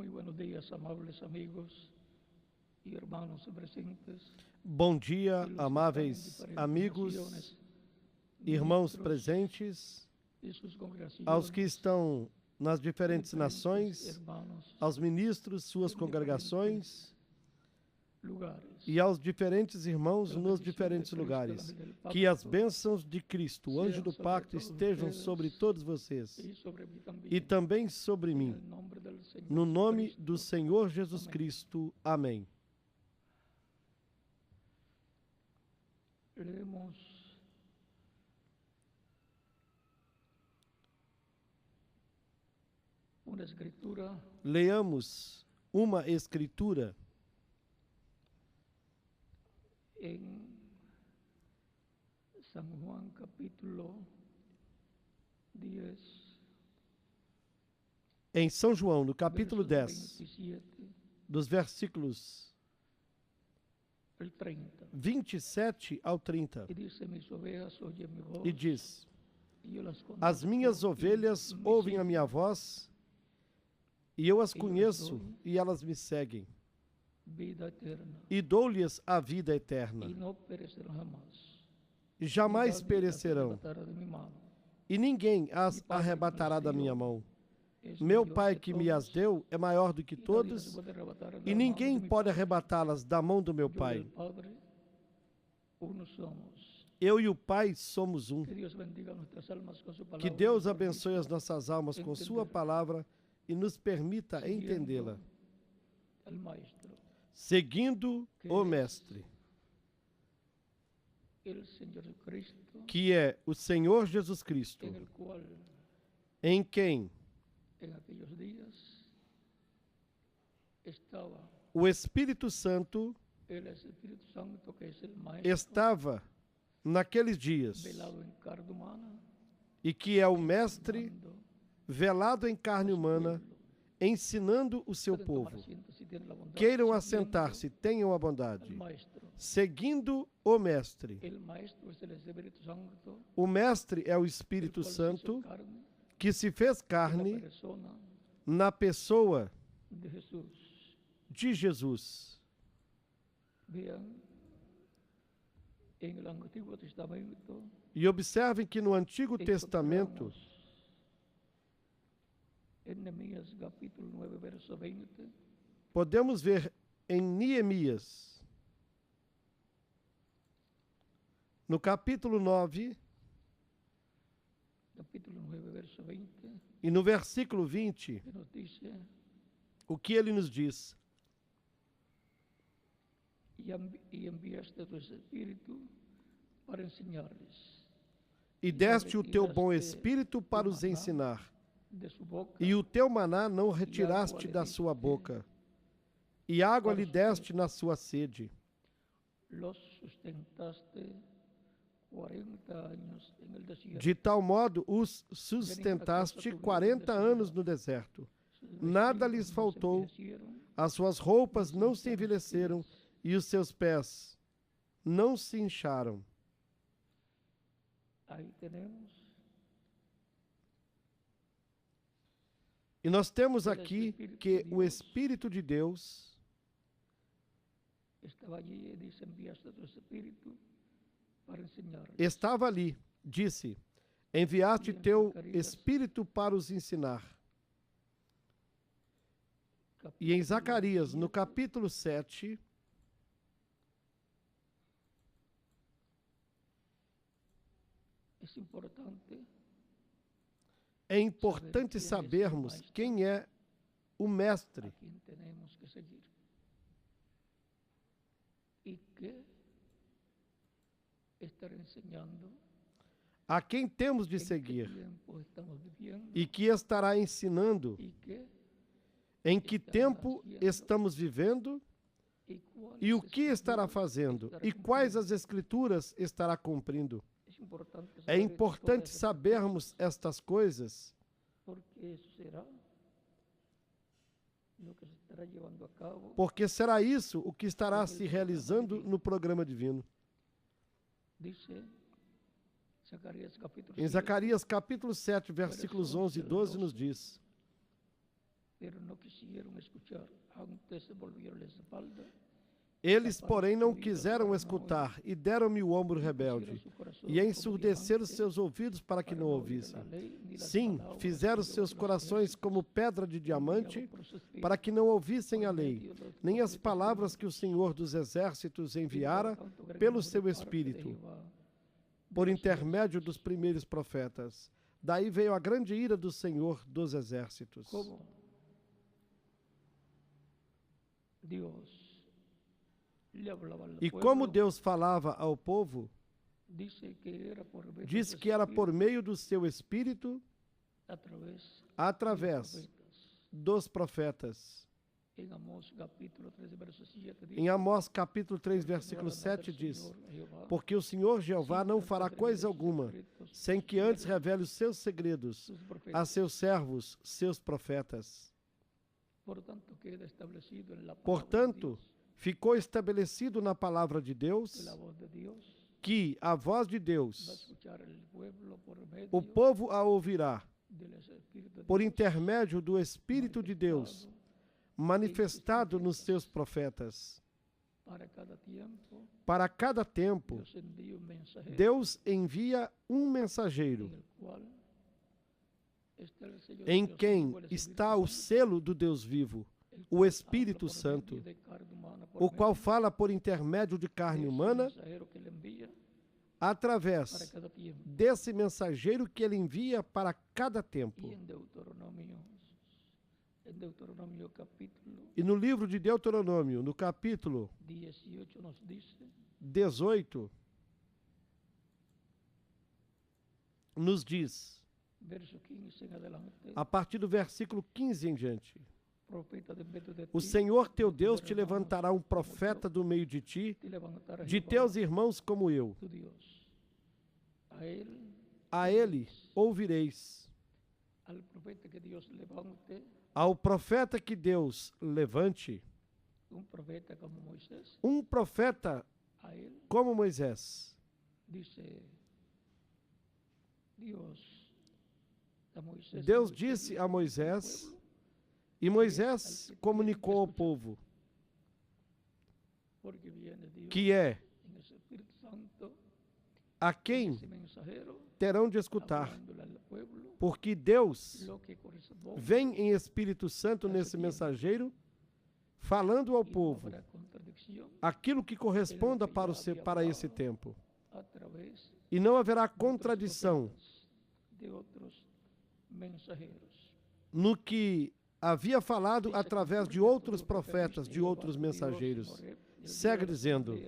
Muy buenos días, amables amigos y hermanos presentes. Bom dia, y los que están en amáveis diferentes amigos, naciones, irmãos ministros presentes, y sus congregaciones, aos que estão nas diferentes diferentes nações, hermanos aos ministros, suas em congregações lugares. e aos diferentes irmãos Que a nos bendición diferentes de Cristo, lugares. el ángel del pacto, Que as bênçãos de Cristo, o anjo do sobre pacto, todos estejam ustedes sobre todos vocês y sobre mí también, e também sobre en mim. el nombre del Señor No nome Jesucristo. do Senhor Jesus Amém. Cristo. Amém. Leemos una escritura Leamos uma escritura en San Juan capítulo 10, em São João, no capítulo versos 10, 27 dos versículos al 30. 27 ao 30. Y dice, mis ovejas oyen mi voz, E diz: y yo las As conozco, minhas y ovelhas me ouvem a siguen, minha voz, e eu as e eu conheço, dou e elas me seguem, vida eterna, e dou-lhes a vida eterna. y no perecerán jamás. E jamais Ni nadie las perecerão, arrebatará de mi mano. e ninguém as Mi Pai que me arrebatará las da minha dio mão. es Meu mayor Pai que que me as todos, deu é maior do que y nadie las todos, puede arrebatar de e la mano de ninguém mi pode Padre. arrebatá-las da mão do meu Yo y Pai. el Padre, uno somos. Eu e o Pai somos um. Que Dios bendiga nuestras almas con su palabra. Que Deus abençoe as nossas almas com sua Entender. palavra e nos permita entendê-la, El Maestro, seguindo o Mestre, el Señor Jesucristo, que é o Senhor Jesus Cristo, en el cual em quem en aquellos días estaba o Espírito Santo el Espíritu Santo, que es el Maestro, estava naqueles dias, velado en carne humana, e que é o Mestre ensinando velado em carne a su humana, pueblo. ensinando o seu Pueden tomar povo. asiento si tienen la bondad, Queiram siguiendo assentar-se, tenham a al bondade. Maestro. Seguindo o Mestre. El Maestro es el Espíritu Santo, O Mestre é o el Espírito cual se hizo Santo, carne que se fez en la carne persona na pessoa de Jesús. de Jesus. Vean, en el Antiguo Testamento E observem que no Antigo Testamento, encontramos en Nehemías capítulo 9, verso 20, podemos ver em Neemias, no capítulo 9 capítulo 9, verso 20, e no versículo 20, que nos dice, o que ele nos diz: y enviaste tu espíritu para enseñarles, E deste o teu bom Espírito para os ensinar, de su boca, e o teu maná não retiraste da sua boca, e água lhe deste na sua sede. los sustentaste 40 años en el desierto. De tal modo os sustentaste 40 anos no deserto. Sus Nada vestidos lhes no se faltou, envejecieron, as suas roupas não se envelheceram, e os seus pés não se incharam. ahí tenemos E nós temos aqui que o Espírito de Deus estaba allí y dice, enviaste tu espíritu para enseñarles. estava ali, disse: enviaste teu Espírito para os ensinar. E em Zacarias, no capítulo 7, es importante é importante sabermos quem é o a Mestre, quien tenemos que seguir y que estar enseñando a quem temos de en qué seguir, tiempo estamos viviendo e que estará ensinando y qué em que tempo estamos vivendo y cuáles e o que estará escrituras fazendo estará e quais cumpliendo. as Escrituras estará cumprindo. Es importante É saber importante todas estas sabermos estas coisas, cosas, porque eso será lo que se estará llevando a cabo porque será isso o que estará se realizando no programa divino. dice Zacarias capítulo Em 7, Zacarias capítulo 7, versículos 11 e 12 nos diz: pero no quisieron escuchar. Antes se volvieron la espalda. Eles, porém, não quiseram escutar e deram-me o ombro rebelde, e ensurdeceram seus ouvidos para que não ouvissem. Sim, fizeram seus corações como pedra de diamante, para que não ouvissem a lei, nem as palavras que o Senhor dos Exércitos enviara pelo seu Espírito, por intermédio dos primeiros profetas. Daí veio a grande ira do Senhor dos Exércitos. ¿Cómo? Dios le hablaba al E pueblo, como Deus falava ao povo, dice que era por medio diz de que era su por meio do seu Espírito, através de através dos los profetas. profetas. En Amós capítulo 3, verso 7 dice, Em Amós capítulo 3, versículo 7 diz: Porque o Senhor Jeová não fará coisa alguma, sem que antes revele os seus segredos a seus servos, seus profetas. Portanto, ficou estabelecido na palavra de Deus que a voz de Deus, o povo a ouvirá por intermédio do Espírito de Deus, manifestado nos seus profetas. Para cada tempo, Deus envia um mensageiro, em quem está o selo do Deus vivo, o Espírito Santo, o qual fala por intermédio de carne humana, através desse mensageiro que ele envia para cada tempo. E no livro de Deuteronômio, no capítulo 18, nos diz, a partir do versículo 15 em diante: O Senhor teu Deus te levantará um profeta do meio de ti, de teus irmãos como eu. A ele ouvireis. Ao profeta que Deus levante, um profeta como Moisés. Deus disse a Moisés, e Moisés comunicou ao povo, que é a quem terão de escutar, porque Deus vem em Espírito Santo nesse mensageiro, falando ao povo aquilo que corresponda para esse tempo. E não haverá contradição no que havia falado através de outros profetas, de outros mensageiros. Segue dizendo: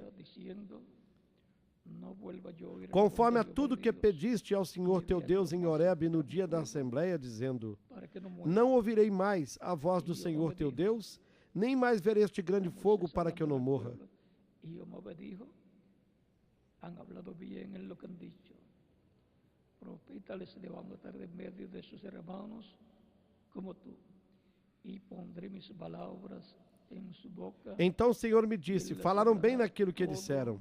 Conforme a tudo que pediste ao Senhor teu Deus em Horebe no dia da Assembleia, dizendo: Não ouvirei mais a voz do Senhor teu Deus, nem mais verei este grande fogo para que eu não morra. Então o Senhor me disse: Falaram bem naquilo que disseram.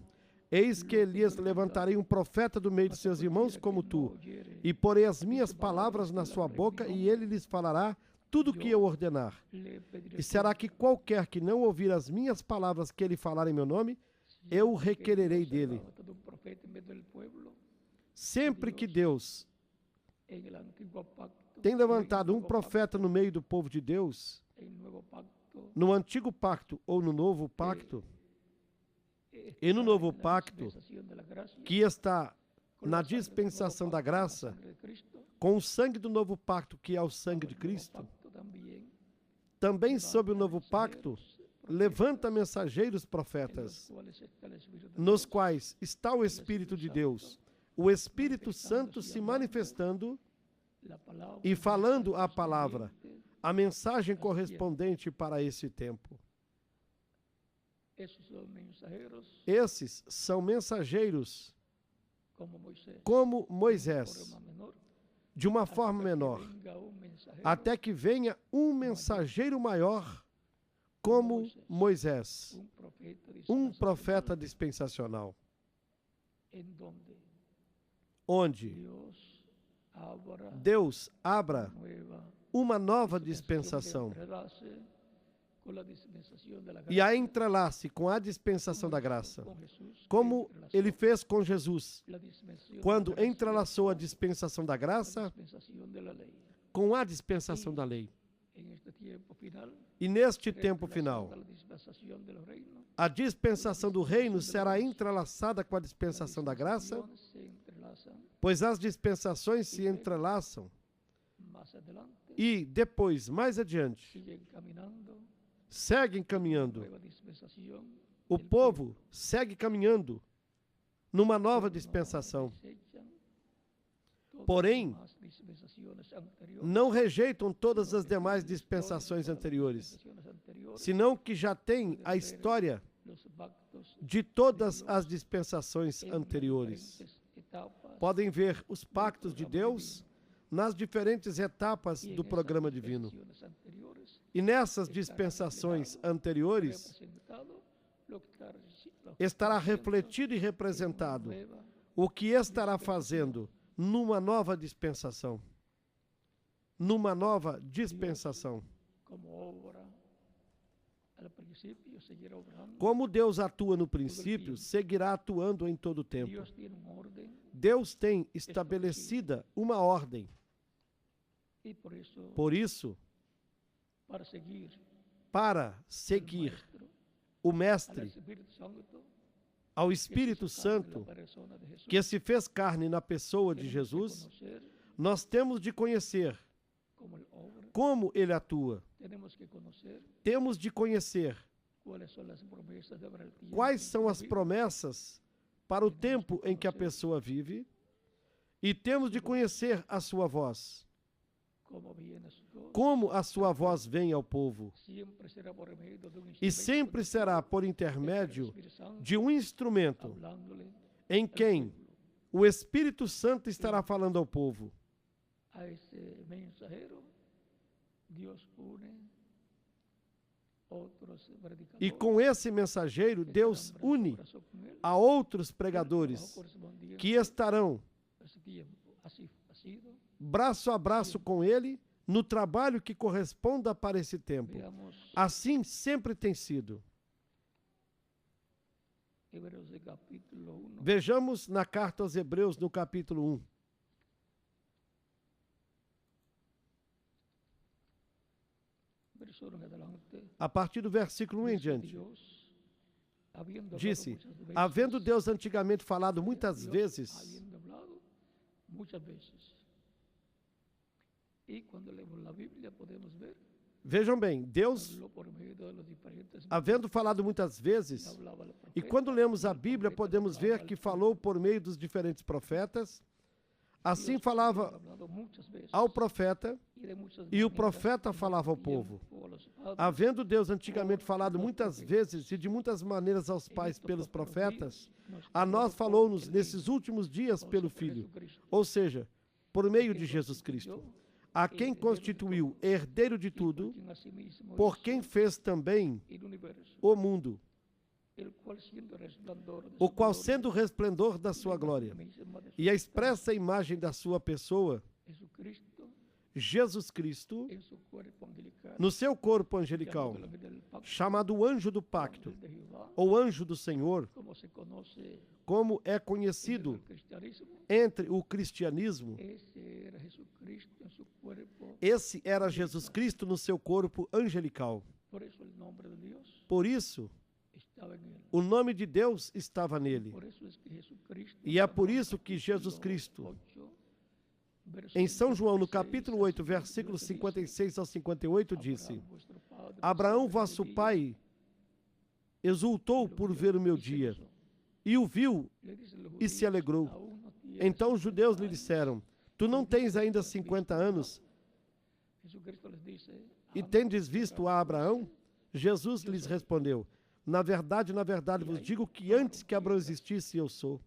Eis que lhes levantarei um profeta do meio de seus irmãos como tu, e porei as minhas palavras na sua boca, e ele lhes falará tudo o que eu ordenar. E será que qualquer que não ouvir as minhas palavras que ele falar em meu nome, eu requererei dele. Sempre que Deus tem levantado um profeta no meio do povo de Deus, no antigo pacto ou no novo pacto, e no novo pacto, que está na dispensação da graça, com o sangue do novo pacto, que é o sangue de Cristo, também sob o novo pacto, levanta mensageiros profetas, nos quais está o Espírito de Deus, o Espírito Santo se manifestando e falando a palavra, a mensagem correspondente para esse tempo. Esses são mensageiros como Moisés, de uma forma menor, até que venha um mensageiro maior como Moisés, um profeta dispensacional, onde Deus abra uma nova dispensação e a entrelace com a dispensação da graça, como ele fez com Jesus, quando entrelaçou a dispensação da graça com a dispensação da lei. E neste tempo final, a dispensação do reino será entrelaçada com a dispensação da graça, pois as dispensações se entrelaçam e depois, mais adiante, seguem caminhando. O povo segue caminhando numa nova dispensação. Porém, não rejeitam todas as demais dispensações anteriores, senão que já têm a história de todas as dispensações anteriores. Podem ver os pactos de Deus nas diferentes etapas do programa divino. E nessas dispensações anteriores, estará refletido e representado o que estará fazendo numa nova dispensação. Numa nova dispensação. Como Deus atua no princípio, seguirá atuando em todo o tempo. Deus tem estabelecida uma ordem. Por isso, para seguir o Mestre, ao Espírito Santo, que se fez carne na pessoa de Jesus, nós temos de conhecer como ele atua. Temos de conhecer quais são as promessas para o tempo em que a pessoa vive e temos de conhecer a sua voz. Como a sua voz vem ao povo. E sempre será por intermédio de um instrumento em quem o Espírito Santo estará falando ao povo. E com esse mensageiro, Deus une a outros pregadores que estarão braço a braço com ele no trabalho que corresponda para esse tempo. Assim sempre tem sido. Vejamos na carta aos Hebreus, no capítulo 1. A partir do versículo 1 em diante. Disse, havendo Deus antigamente falado muitas vezes, vejam bem, Deus, havendo falado muitas vezes, e quando lemos a Bíblia, podemos ver que falou por meio dos diferentes profetas, assim falava ao profeta, e o profeta falava ao povo. Havendo Deus antigamente falado muitas vezes e de muitas maneiras aos pais pelos profetas, a nós falou-nos nesses últimos dias pelo Filho, ou seja, por meio de Jesus Cristo, a quem constituiu herdeiro de tudo, por quem fez também o mundo, o qual sendo o resplendor da sua glória e a expressa imagem da sua pessoa, Jesus Cristo, no seu corpo angelical, chamado o anjo do pacto, ou anjo do Senhor, como é conhecido entre o cristianismo, esse era Jesus Cristo no seu corpo angelical. Por isso, o nome de Deus estava nele. E é por isso que Jesus Cristo, em São João, no capítulo 8, versículos 56 ao 58, disse, Abraão, vosso pai, exultou por ver o meu dia, e o viu e se alegrou. Então os judeus lhe disseram, tu não tens ainda 50 anos e tendes visto a Abraão? Jesus lhes respondeu, na verdade vos digo que antes que Abraão existisse, eu sou.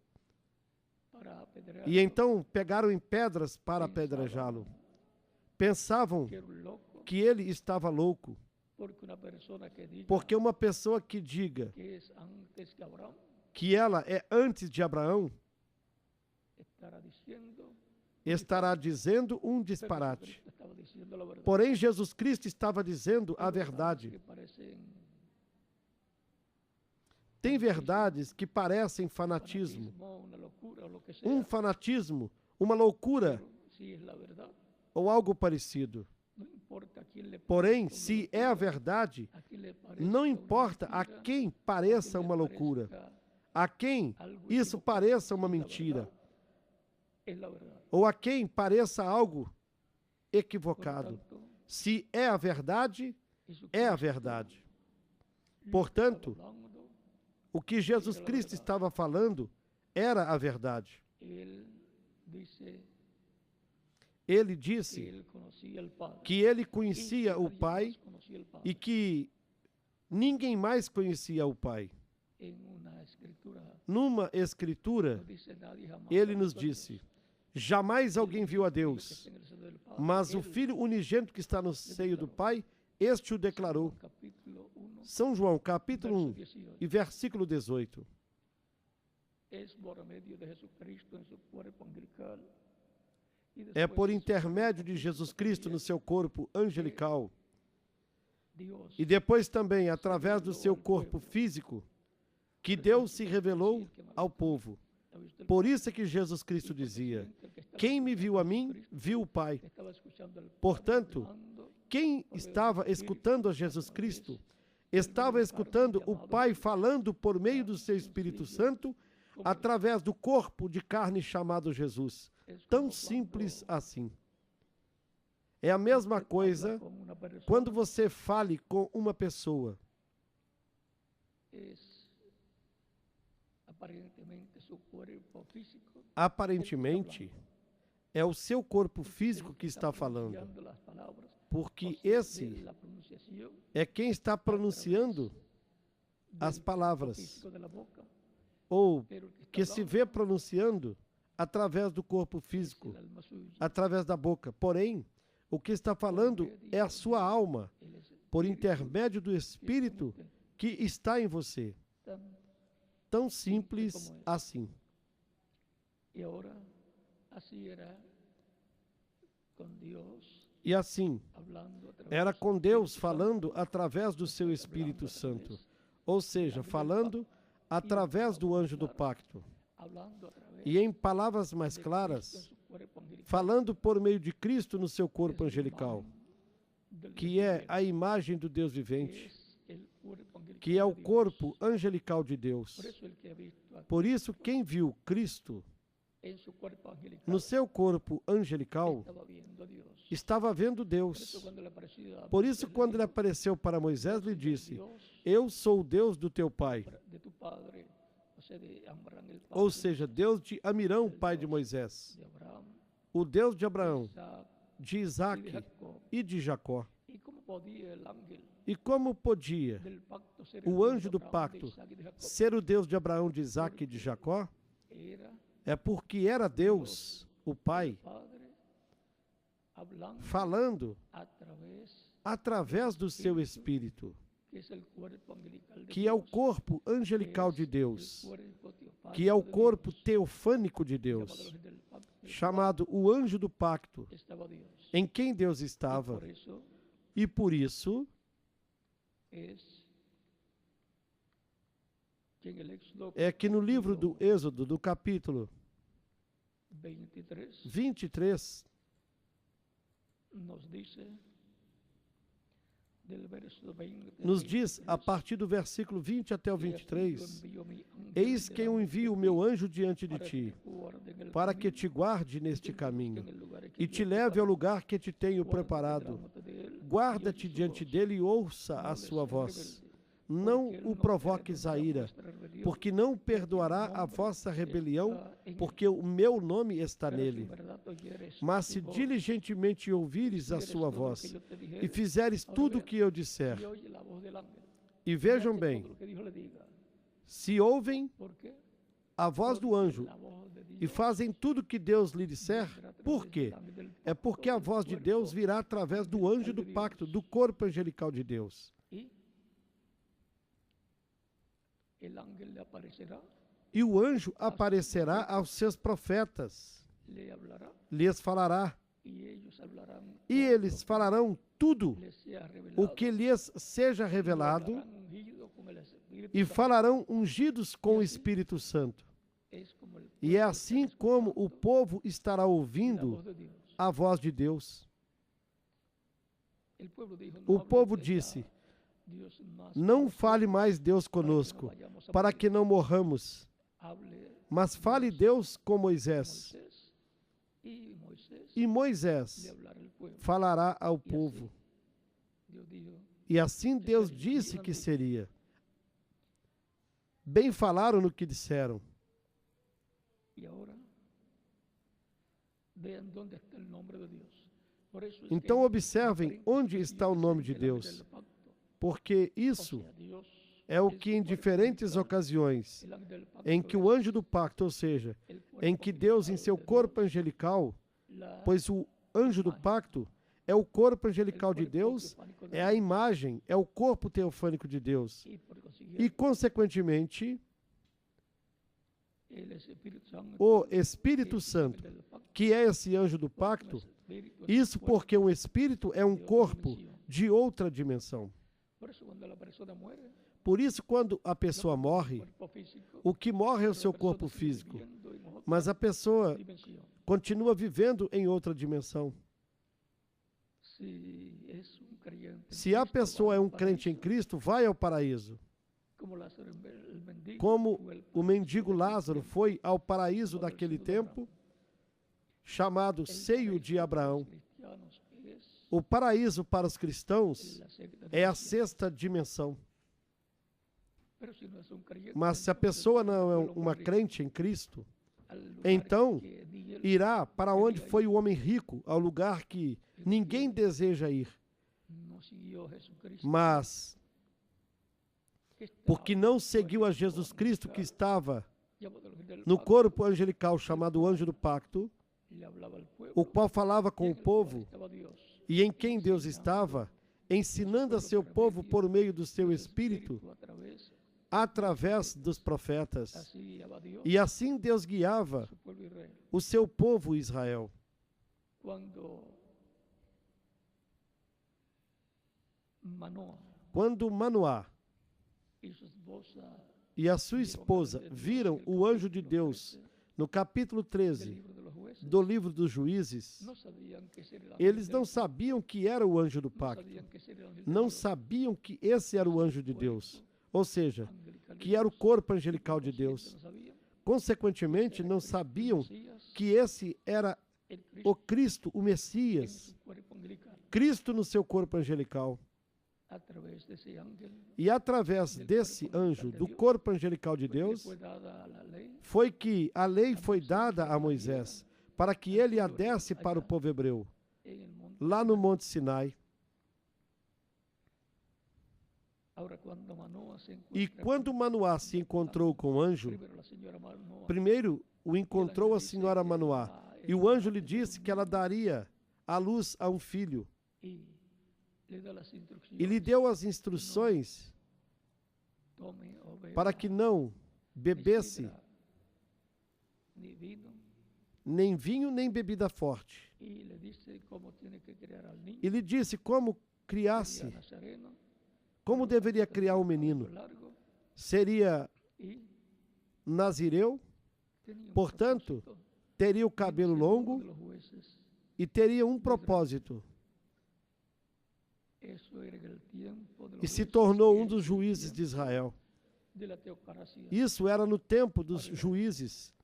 E então pegaram em pedras para apedrejá-lo. Pensavam que ele estava louco. Porque uma pessoa que diga que ela é antes de Abraão, estará dizendo um disparate. Porém, Jesus Cristo estava dizendo a verdade. Tem verdades que parecem fanatismo. Um fanatismo, uma loucura ou algo parecido. Porém, se é a verdade, não importa a quem pareça uma loucura, a quem isso pareça uma mentira, ou a quem pareça algo equivocado. Se é a verdade, é a verdade. Portanto, o que Jesus Cristo estava falando era a verdade. Ele disse que ele conhecia o Pai e que ninguém mais conhecia o Pai. Numa escritura, ele nos disse: jamais alguém viu a Deus, mas o Filho unigênito que está no seio do Pai, este o declarou. São João, capítulo 1 e versículo 18. É por intermédio de Jesus Cristo no seu corpo angelical e depois também através do seu corpo físico que Deus se revelou ao povo. Por isso é que Jesus Cristo dizia: quem me viu a mim, viu o Pai. Portanto, quem estava escutando a Jesus Cristo, estava escutando o Pai falando por meio do seu Espírito Santo, através do corpo de carne chamado Jesus. Tão simples assim. É a mesma coisa quando você fale com uma pessoa. Aparentemente, é o seu corpo físico que está falando, porque esse é quem está pronunciando as palavras, ou que se vê pronunciando através do corpo físico, através da boca. Porém, o que está falando é a sua alma, por intermédio do Espírito que está em você. Tão simples assim. E assim, era com Deus falando através do seu Espírito Santo, ou seja, falando através do anjo do pacto. E em palavras mais claras, falando por meio de Cristo no seu corpo angelical, que é a imagem do Deus vivente, que é o corpo angelical de Deus. Por isso, quem viu Cristo no seu corpo angelical estava vendo Deus. Por isso, quando ele apareceu para Moisés, lhe disse: eu sou o Deus do teu pai. Ou seja, Deus de Amirão, pai de Moisés. O Deus de Abraão, de Isaac e de Jacó. E como podia o anjo do pacto ser o Deus de Abraão, de Isaac e de Jacó? É porque era Deus, o Pai, falando através do seu Espírito, que é o corpo angelical de Deus, que é o corpo teofânico de Deus, chamado o anjo do pacto, em quem Deus estava. E por isso, é que no livro do Êxodo, do capítulo 23, nos diz, a partir do versículo 20 até o 23, eis que eu envio o meu anjo diante de ti, para que te guarde neste caminho, e te leve ao lugar que te tenho preparado. Guarda-te diante dele e ouça a sua voz. Não o provoques a ira, porque não perdoará a vossa rebelião, porque o meu nome está nele. Mas se diligentemente ouvires a sua voz, e fizeres tudo o que eu disser, e vejam bem, se ouvem a voz do anjo, e fazem tudo o que Deus lhe disser, por quê? É porque a voz de Deus virá através do anjo do pacto, do corpo angelical de Deus. E o anjo aparecerá aos seus profetas lhes falará, e eles falarão tudo o que lhes seja revelado, e falarão ungidos com o Espírito Santo. E é assim como o povo estará ouvindo a voz de Deus. O povo disse: não fale mais Deus conosco, para que não morramos, mas fale Deus com Moisés. E Moisés falará ao povo. E assim Deus disse que seria. Bem falaram no que disseram. Então observem onde está o nome de Deus, porque isso é o que em diferentes ocasiões, em que o anjo do pacto, ou seja, em que Deus em seu corpo angelical, pois o anjo do pacto é o corpo angelical de Deus, é a imagem, é o corpo teofânico de Deus. E, consequentemente, o Espírito Santo, que é esse anjo do pacto, isso porque um espírito é um corpo de outra dimensão. Por isso, quando a pessoa morre, o que morre é o seu corpo físico, mas a pessoa continua vivendo em outra dimensão. Se a pessoa é um crente em Cristo, vai ao paraíso. Como o mendigo Lázaro foi ao paraíso daquele tempo, chamado seio de Abraão. O paraíso para os cristãos é a sexta dimensão. Mas se a pessoa não é uma crente em Cristo, então irá para onde foi o homem rico, ao lugar que ninguém deseja ir. Mas, porque não seguiu a Jesus Cristo, que estava no corpo angelical chamado anjo do pacto, o qual falava com o povo, e em quem Deus estava, ensinando a seu povo por meio do seu Espírito, através dos profetas. E assim Deus guiava o seu povo Israel. Quando Manoá e a sua esposa viram o anjo de Deus no capítulo 13 do livro dos Juízes, eles não sabiam que era o anjo do pacto, não sabiam que esse era o anjo de Deus, ou seja, que era o corpo angelical de Deus. Consequentemente, não sabiam que esse era o Cristo, o Messias, Cristo no seu corpo angelical. E através desse anjo, do corpo angelical de Deus, foi que a lei foi dada a Moisés, para que ele a desse para o povo hebreu, lá no Monte Sinai. E quando Manoá se encontrou com o anjo, primeiro o encontrou a senhora Manoá, e o anjo lhe disse que ela daria à luz a um filho. E lhe deu as instruções para que não bebesse nem vinho, nem bebida forte. E lhe disse como criasse, como deveria criar o menino. Seria nazireu, portanto, teria o cabelo longo e teria um propósito. E se tornou um dos juízes de Israel. Isso era no tempo dos juízes,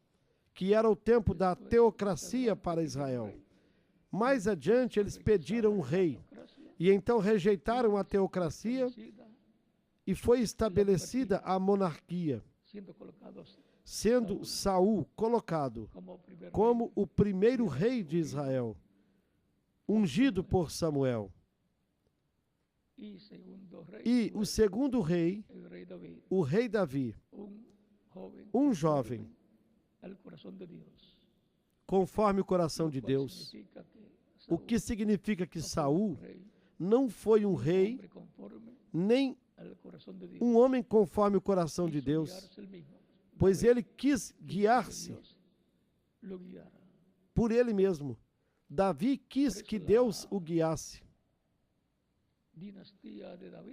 que era o tempo da teocracia para Israel. Mais adiante, eles pediram um rei, e então rejeitaram a teocracia, e foi estabelecida a monarquia, sendo Saul colocado como o primeiro rei de Israel, ungido por Samuel. E o segundo rei, o rei Davi, um jovem, conforme o coração de Deus, o que significa que Saul não foi um rei, nem um homem conforme o coração de Deus, pois ele quis guiar-se por ele mesmo. Davi quis que Deus o guiasse.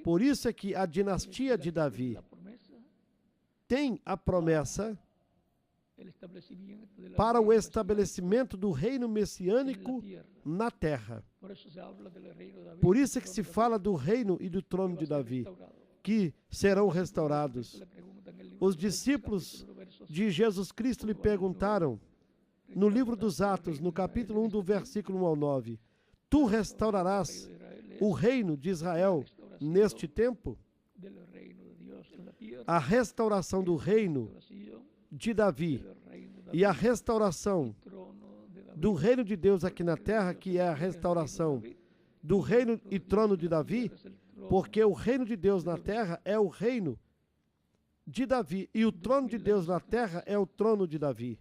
Por isso é que a dinastia de Davi tem a promessa para o estabelecimento do reino messiânico na terra. Por isso é que se fala do reino e do trono de Davi, que serão restaurados. Os discípulos de Jesus Cristo lhe perguntaram, no livro dos Atos, no capítulo 1, do versículo 1 ao 9, tu restaurarás o reino de Israel neste tempo? A restauração do reino de Davi e a restauração do reino de Deus aqui na terra, que é a restauração do reino e trono de Davi, porque o reino de Deus na terra é o reino de Davi e o trono de Deus na terra é o trono de Davi.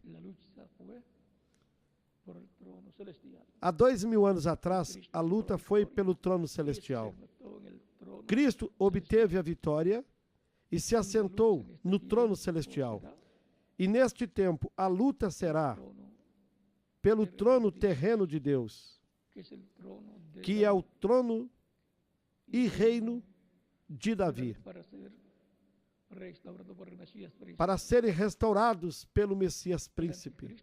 Há 2000 anos atrás, a luta foi pelo trono celestial. Cristo obteve a vitória e se assentou no trono celestial. E neste tempo, a luta será pelo trono terreno de Deus, que é o trono e reino de Davi, para serem restaurados pelo Messias Príncipe.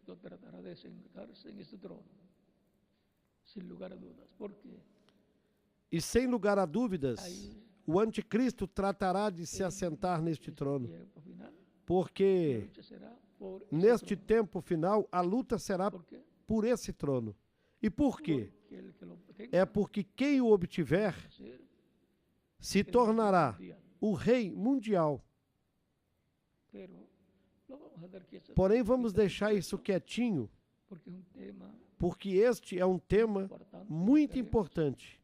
E sem lugar a dúvidas, o anticristo tratará de se assentar neste trono, porque neste tempo final a luta será por esse trono. E por quê? É porque quem o obtiver se tornará o rei mundial. Porém, vamos deixar isso quietinho, porque este é um tema muito importante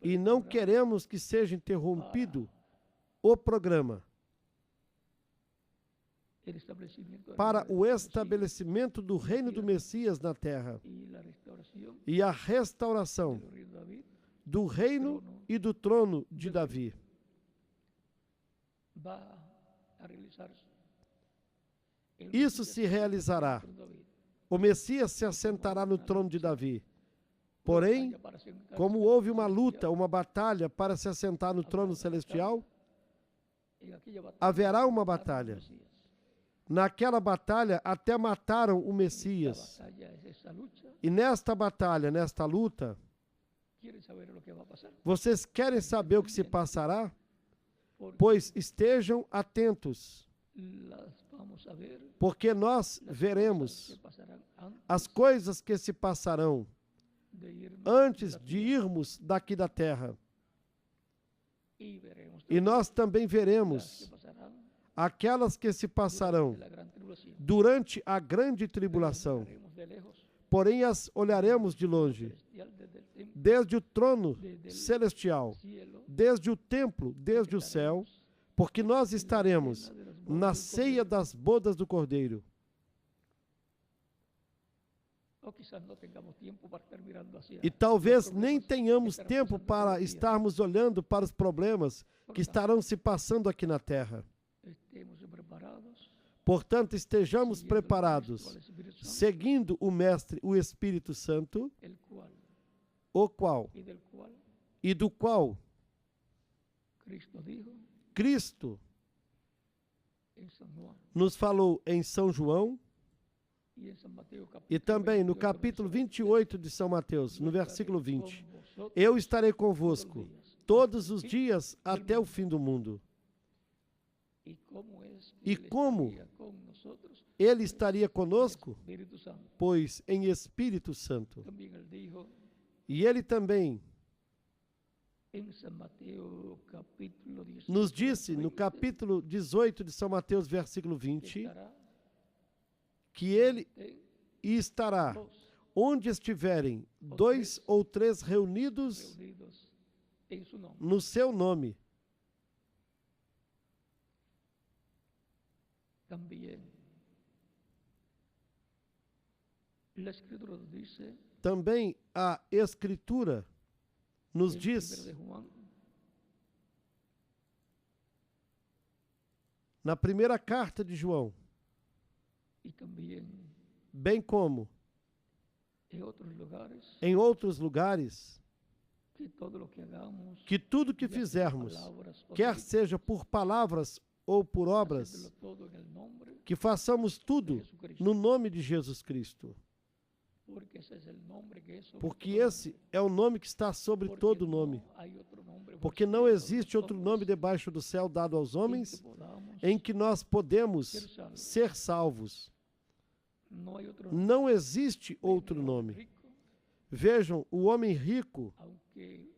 e não queremos que seja interrompido o programa para o estabelecimento do reino do Messias na terra e a restauração do reino e do trono de Davi. Isso se realizará. O Messias se assentará no trono de Davi. Porém, como houve uma luta, uma batalha para se assentar no trono celestial, haverá uma batalha. Naquela batalha, até mataram o Messias. E nesta batalha, nesta luta, vocês querem saber o que se passará? Pois estejam atentos, porque nós veremos as coisas que se passarão antes de irmos daqui da terra. E nós também veremos aquelas que se passarão durante a grande tribulação. Porém, as olharemos de longe, desde o trono celestial, desde o templo, desde o céu, porque nós estaremos na ceia das bodas do Cordeiro. E talvez nem tenhamos tempo para estarmos olhando para os problemas que estarão se passando aqui na terra. Portanto, estejamos preparados, seguindo o Mestre, o Espírito Santo, o qual e do qual Cristo nos falou em São João e também no capítulo 28 de São Mateus, no versículo 20. Eu estarei convosco todos os dias até o fim do mundo. E como Ele estaria conosco? Pois em Espírito Santo. E Ele também nos disse, no capítulo 18 de São Mateus, versículo 20, que Ele estará onde estiverem 2 ou 3 reunidos no seu nome. Também a Escritura nos diz, na primeira carta de João, bem como em outros lugares, que tudo que ya sea fizermos, palabras o quer dichos, seja por palavras ou por obras, hacedlo todo en el nombre que façamos de tudo Jesucristo, no nome de Jesus Cristo. porque ese es el nombre que es sobre Porque todo esse nombre, é o nome que está sobre porque todo nome. no hay otro nombre bajo Porque el não cielo existe dado a outro los nome hombres debaixo do céu dado aos en que homens podamos em que nós podemos ser salvos. ser salvos. No hay otro nombre. Não existe outro Ven, el hombre nome. rico, Vejam, o homem rico, aunque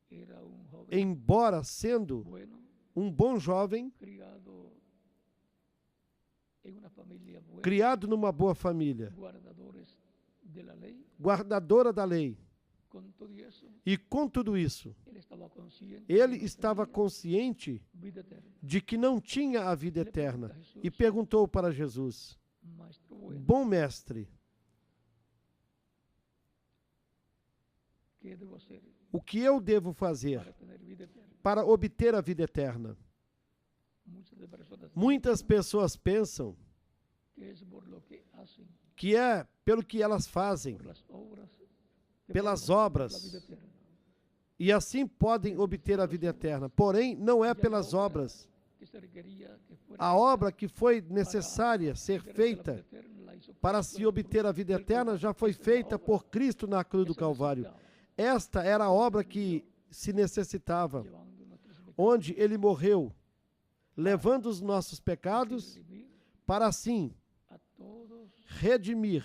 era un joven embora sendo bueno, um bom jovem, criado en una familia buena, criado numa boa família, guardadores de la ley, guardadora da lei, con todo eso, e com tudo isso, él estaba consciente ele que no estava tenía consciente vida eterna. de que não tinha a vida Ele eterna pergunta a Jesus, e perguntou para Jesus: Maestro bueno, Bom mestre, ¿qué debo hacer o que eu devo fazer para tener vida eterna? para obter a vida eterna? Muitas pessoas pensam que es por lo que hacen, que é pelo que elas fazem, por las obras, que pelas podemos obtener la obras, vida eterna. e assim podem obter a vida eterna. Porém, não é Ya la pelas obra obras. que se requería que fuera A hecha obra que foi necessária ser para obtener la feita vida eterna, la hizo para Cristo se en obter a cruz vida del eterna Calvario. já foi Esa es la feita obra por Cristo na cruz que do se Calvário. necesitaba, Esta era a obra que se necessitava, llevando nuestros pecados, onde ele morreu, levando os nossos pecados, redimir para assim a todos redimir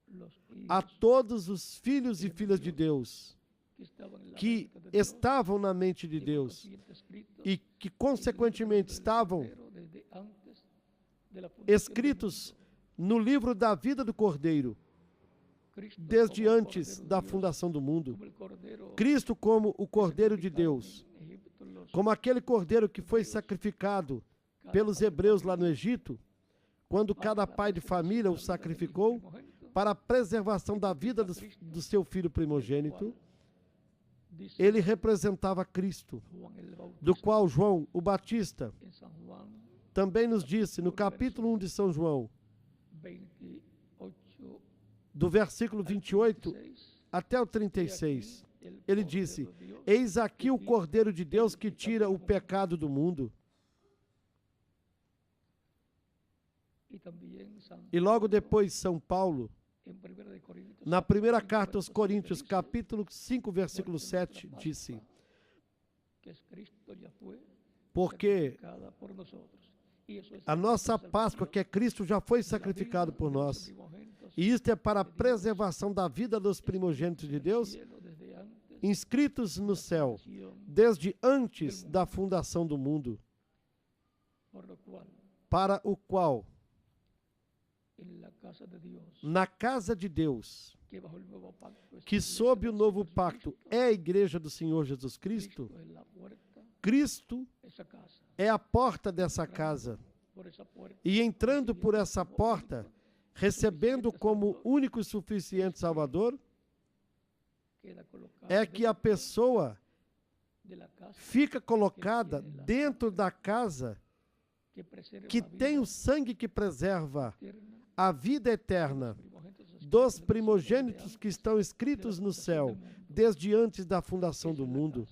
los a hijos todos os filhos e filhas de Deus que estaban en la que mente de Dios, estavam na mente de y por Deus consiguiente escritos e que, consequentemente, estavam desde antes de la fundación del escritos mundo. no livro da vida do Cordeiro, Cristo desde como antes Cordero de da Dios, fundação do mundo. como el Cordero Cristo como o que Cordeiro de sacrificaron Deus, en Egipto los como aquele cordeiro que foi sacrificado cada pelos pai de hebreus lá no família, Egito, quando para cada la pai de preservación família de o la vida del sacrificou hijo primogénito, para a preservação da vida do seu filho primogênito. Ele representava Cristo, Juan el Bautista, do qual João, o Batista, en San Juan também nos disse no capítulo 1 de São João, 28 do versículo 28 26, até o 36, ele disse: Eis aqui o Cordeiro de Deus que tira o pecado do mundo. E logo depois, São Paulo, na primeira carta aos Coríntios, capítulo 5, versículo 7, disse: Porque a nossa Páscoa, que é Cristo, já foi sacrificado por nós. E isto é para a preservação da vida dos primogênitos de Deus, inscritos no céu, desde antes da fundação do mundo, para o qual, na casa de Deus, que sob o novo pacto é a igreja do Senhor Jesus Cristo, Cristo é a porta dessa casa. E entrando por essa porta, recebendo como único e suficiente Salvador, é que a pessoa fica colocada dentro da casa que tem o sangue que preserva a vida eterna dos primogênitos que estão escritos no céu, desde antes da fundação do mundo.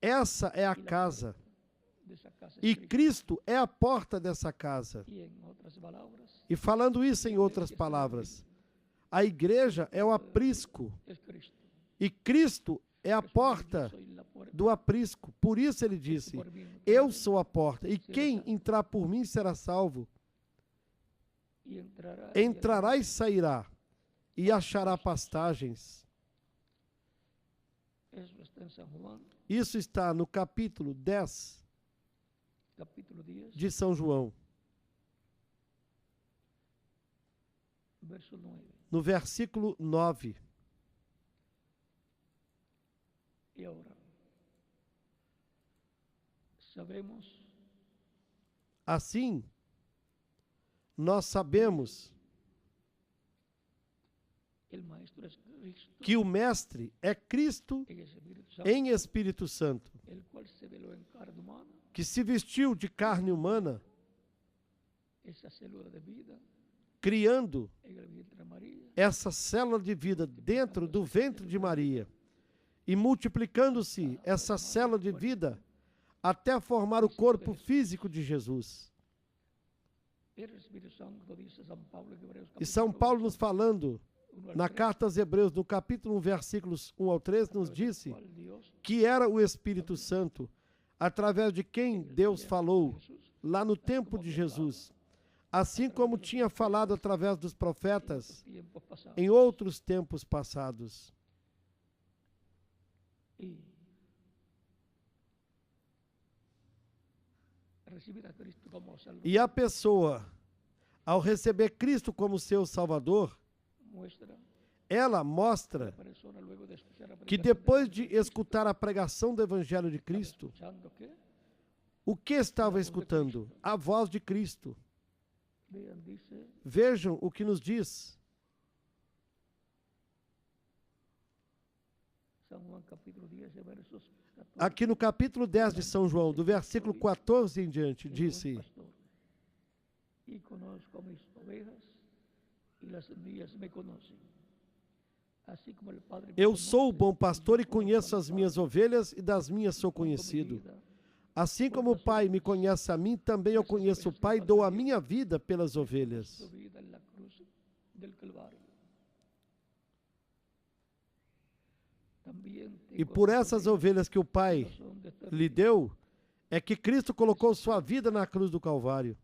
Essa é a casa. E Cristo é a porta dessa casa. E falando isso em outras palavras, a igreja é o aprisco. E Cristo é a porta do aprisco. Por isso ele disse: Eu sou a porta, e quem entrar por mim será salvo. Entrará e sairá, e achará pastagens. Isso está no capítulo 10 de São João, no versículo 9. E agora, sabemos assim, nós sabemos que o Mestre é Cristo em Espírito Santo, que se vestiu de carne humana, criando essa célula de vida dentro do ventre de Maria e multiplicando-se essa célula de vida até formar o corpo físico de Jesus. E São Paulo nos falando na carta aos Hebreus, no capítulo 1, versículos 1 ao 3, nos disse que era o Espírito Santo, através de quem Deus falou lá no tempo de Jesus, assim como tinha falado através dos profetas em outros tempos passados. E a pessoa, ao receber Cristo como seu Salvador, ela mostra que depois de escutar a pregação do Evangelho de Cristo, o que estava escutando? A voz de Cristo. Vejam o que nos diz. Aqui no capítulo 10 de São João, do versículo 14 em diante, disse: Eu sou o bom pastor e conheço as minhas ovelhas e das minhas sou conhecido. Assim como o Pai me conhece a mim, também eu conheço o Pai e dou a minha vida pelas ovelhas. E por essas ovelhas que o Pai lhe deu, é que Cristo colocou sua vida na cruz do Calvário.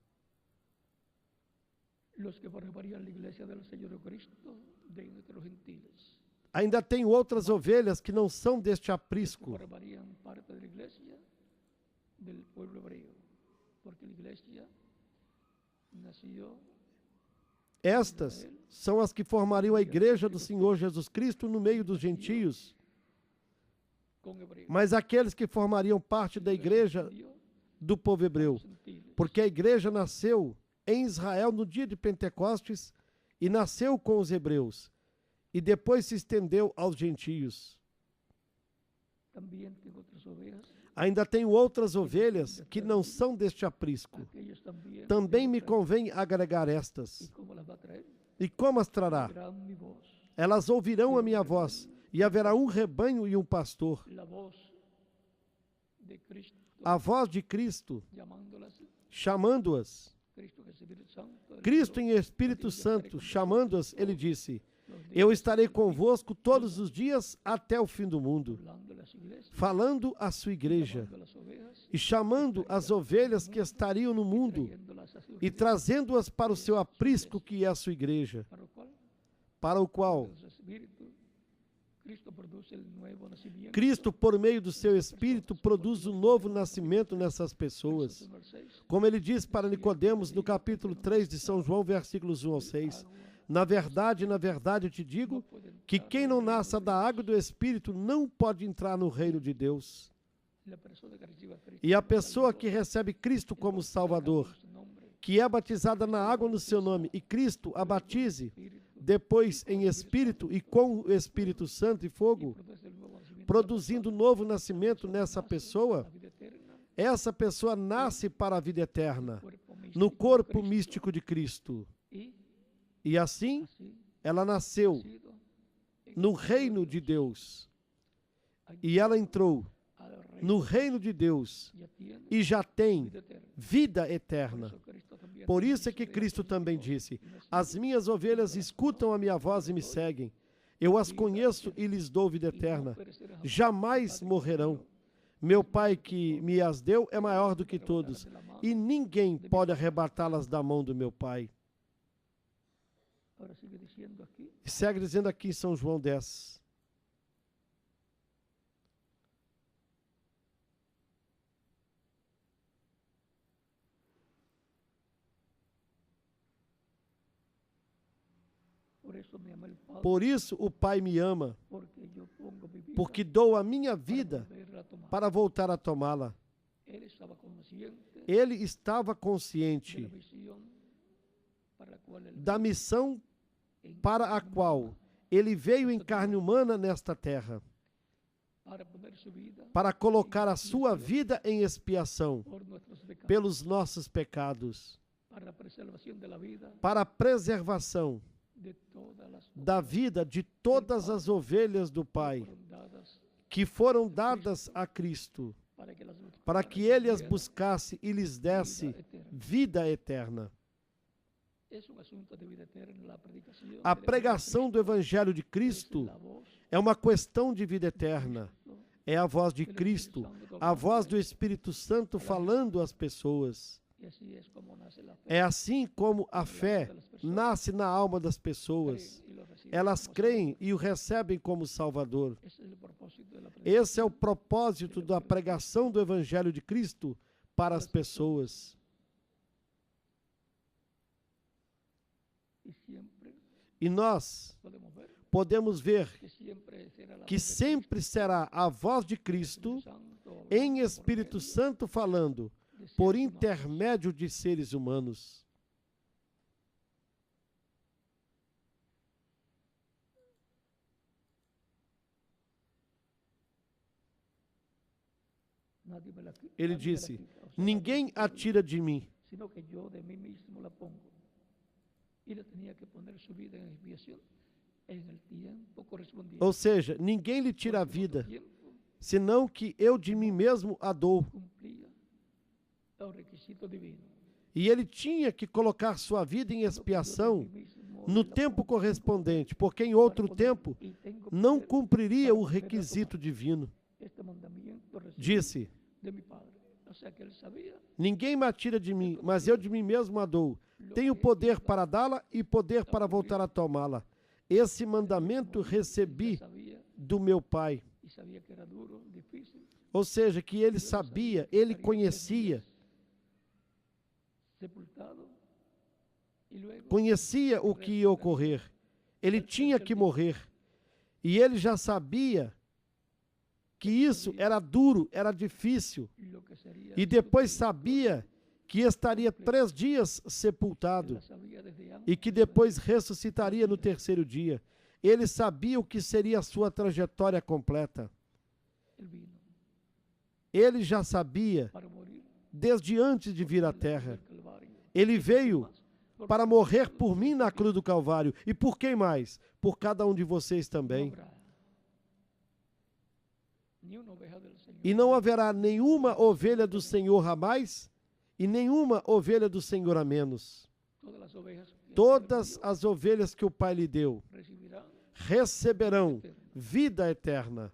Ainda tem outras ovelhas que não são deste aprisco. Estas são as que formariam a igreja do Senhor Jesus Cristo no meio dos gentios. Mas aqueles que formariam parte da igreja do povo hebreu, porque a igreja nasceu em Israel no dia de Pentecostes e nasceu com os hebreus, e depois se estendeu aos gentios. Ainda tenho outras ovelhas que não são deste aprisco. Também me convém agregar estas. E como as trará? Elas ouvirão a minha voz, e haverá um rebanho e um pastor. A voz de Cristo, chamando-as. Cristo em Espírito Santo, chamando-as, ele disse: Eu estarei convosco todos os dias até o fim do mundo, falando à sua igreja e chamando as ovelhas que estariam no mundo e trazendo-as para o seu aprisco, que é a sua igreja, para o qual Cristo, por meio do seu Espírito, produz um novo nascimento nessas pessoas. Como ele diz para Nicodemos no capítulo 3 de São João, versículos 1 ao 6. Na verdade, eu te digo que quem não nasça da água e do Espírito não pode entrar no reino de Deus. E a pessoa que recebe Cristo como Salvador, que é batizada na água no seu nome, e Cristo a batize, depois em Espírito e com o Espírito Santo e fogo, produzindo novo nascimento nessa pessoa, essa pessoa nasce para a vida eterna, no corpo místico de Cristo. E assim, ela nasceu no reino de Deus. E ela entrou no reino de Deus e já tem vida eterna. Por isso é que Cristo também disse: As minhas ovelhas escutam a minha voz e me seguem. Eu as conheço e lhes dou vida eterna. Jamais morrerão. Meu Pai que me as deu é maior do que todos, e ninguém pode arrebatá-las da mão do meu Pai. E segue dizendo aqui em São João 10. Por isso o Pai me ama, porque dou a minha vida para voltar a tomá-la. Ele estava consciente da missão para a qual ele veio em carne humana nesta terra, para colocar a sua vida em expiação pelos nossos pecados, para a preservação da vida de todas as ovelhas do Pai, que foram dadas a Cristo, para que Ele as buscasse e lhes desse vida eterna. A pregação do Evangelho de Cristo é uma questão de vida eterna. É a voz de Cristo, a voz do Espírito Santo falando às pessoas. É assim como a fé nasce na alma das pessoas. Elas creem e o recebem como Salvador. Esse é o propósito da pregação do Evangelho de Cristo para as pessoas. E nós podemos ver que sempre será a voz de Cristo em Espírito Santo falando por intermédio de seres humanos. Ele disse: ninguém a tira de mim, ou seja, ninguém lhe tira a vida, senão que eu de mim mesmo a dou. E ele tinha que colocar sua vida em expiação no tempo correspondente, porque em outro tempo não cumpriria o requisito divino. Disse: ninguém me tira de mim, mas eu de mim mesmo a dou. Tenho poder para dá-la e poder para voltar a tomá-la. Esse mandamento recebi do meu Pai. Ou seja, que ele sabia, ele conhecia o que ia ocorrer. Ele tinha que morrer. E ele já sabia que isso era duro, era difícil. E depois sabia que estaria 3 dias sepultado e que depois ressuscitaria no 3º dia. Ele sabia o que seria a sua trajetória completa. Ele já sabia desde antes de vir à terra. Ele veio para morrer por mim na cruz do Calvário. E por quem mais? Por cada um de vocês também. E não haverá nenhuma ovelha do Senhor a mais e nenhuma ovelha do Senhor a menos. Todas as ovelhas que o Pai lhe deu receberão vida eterna.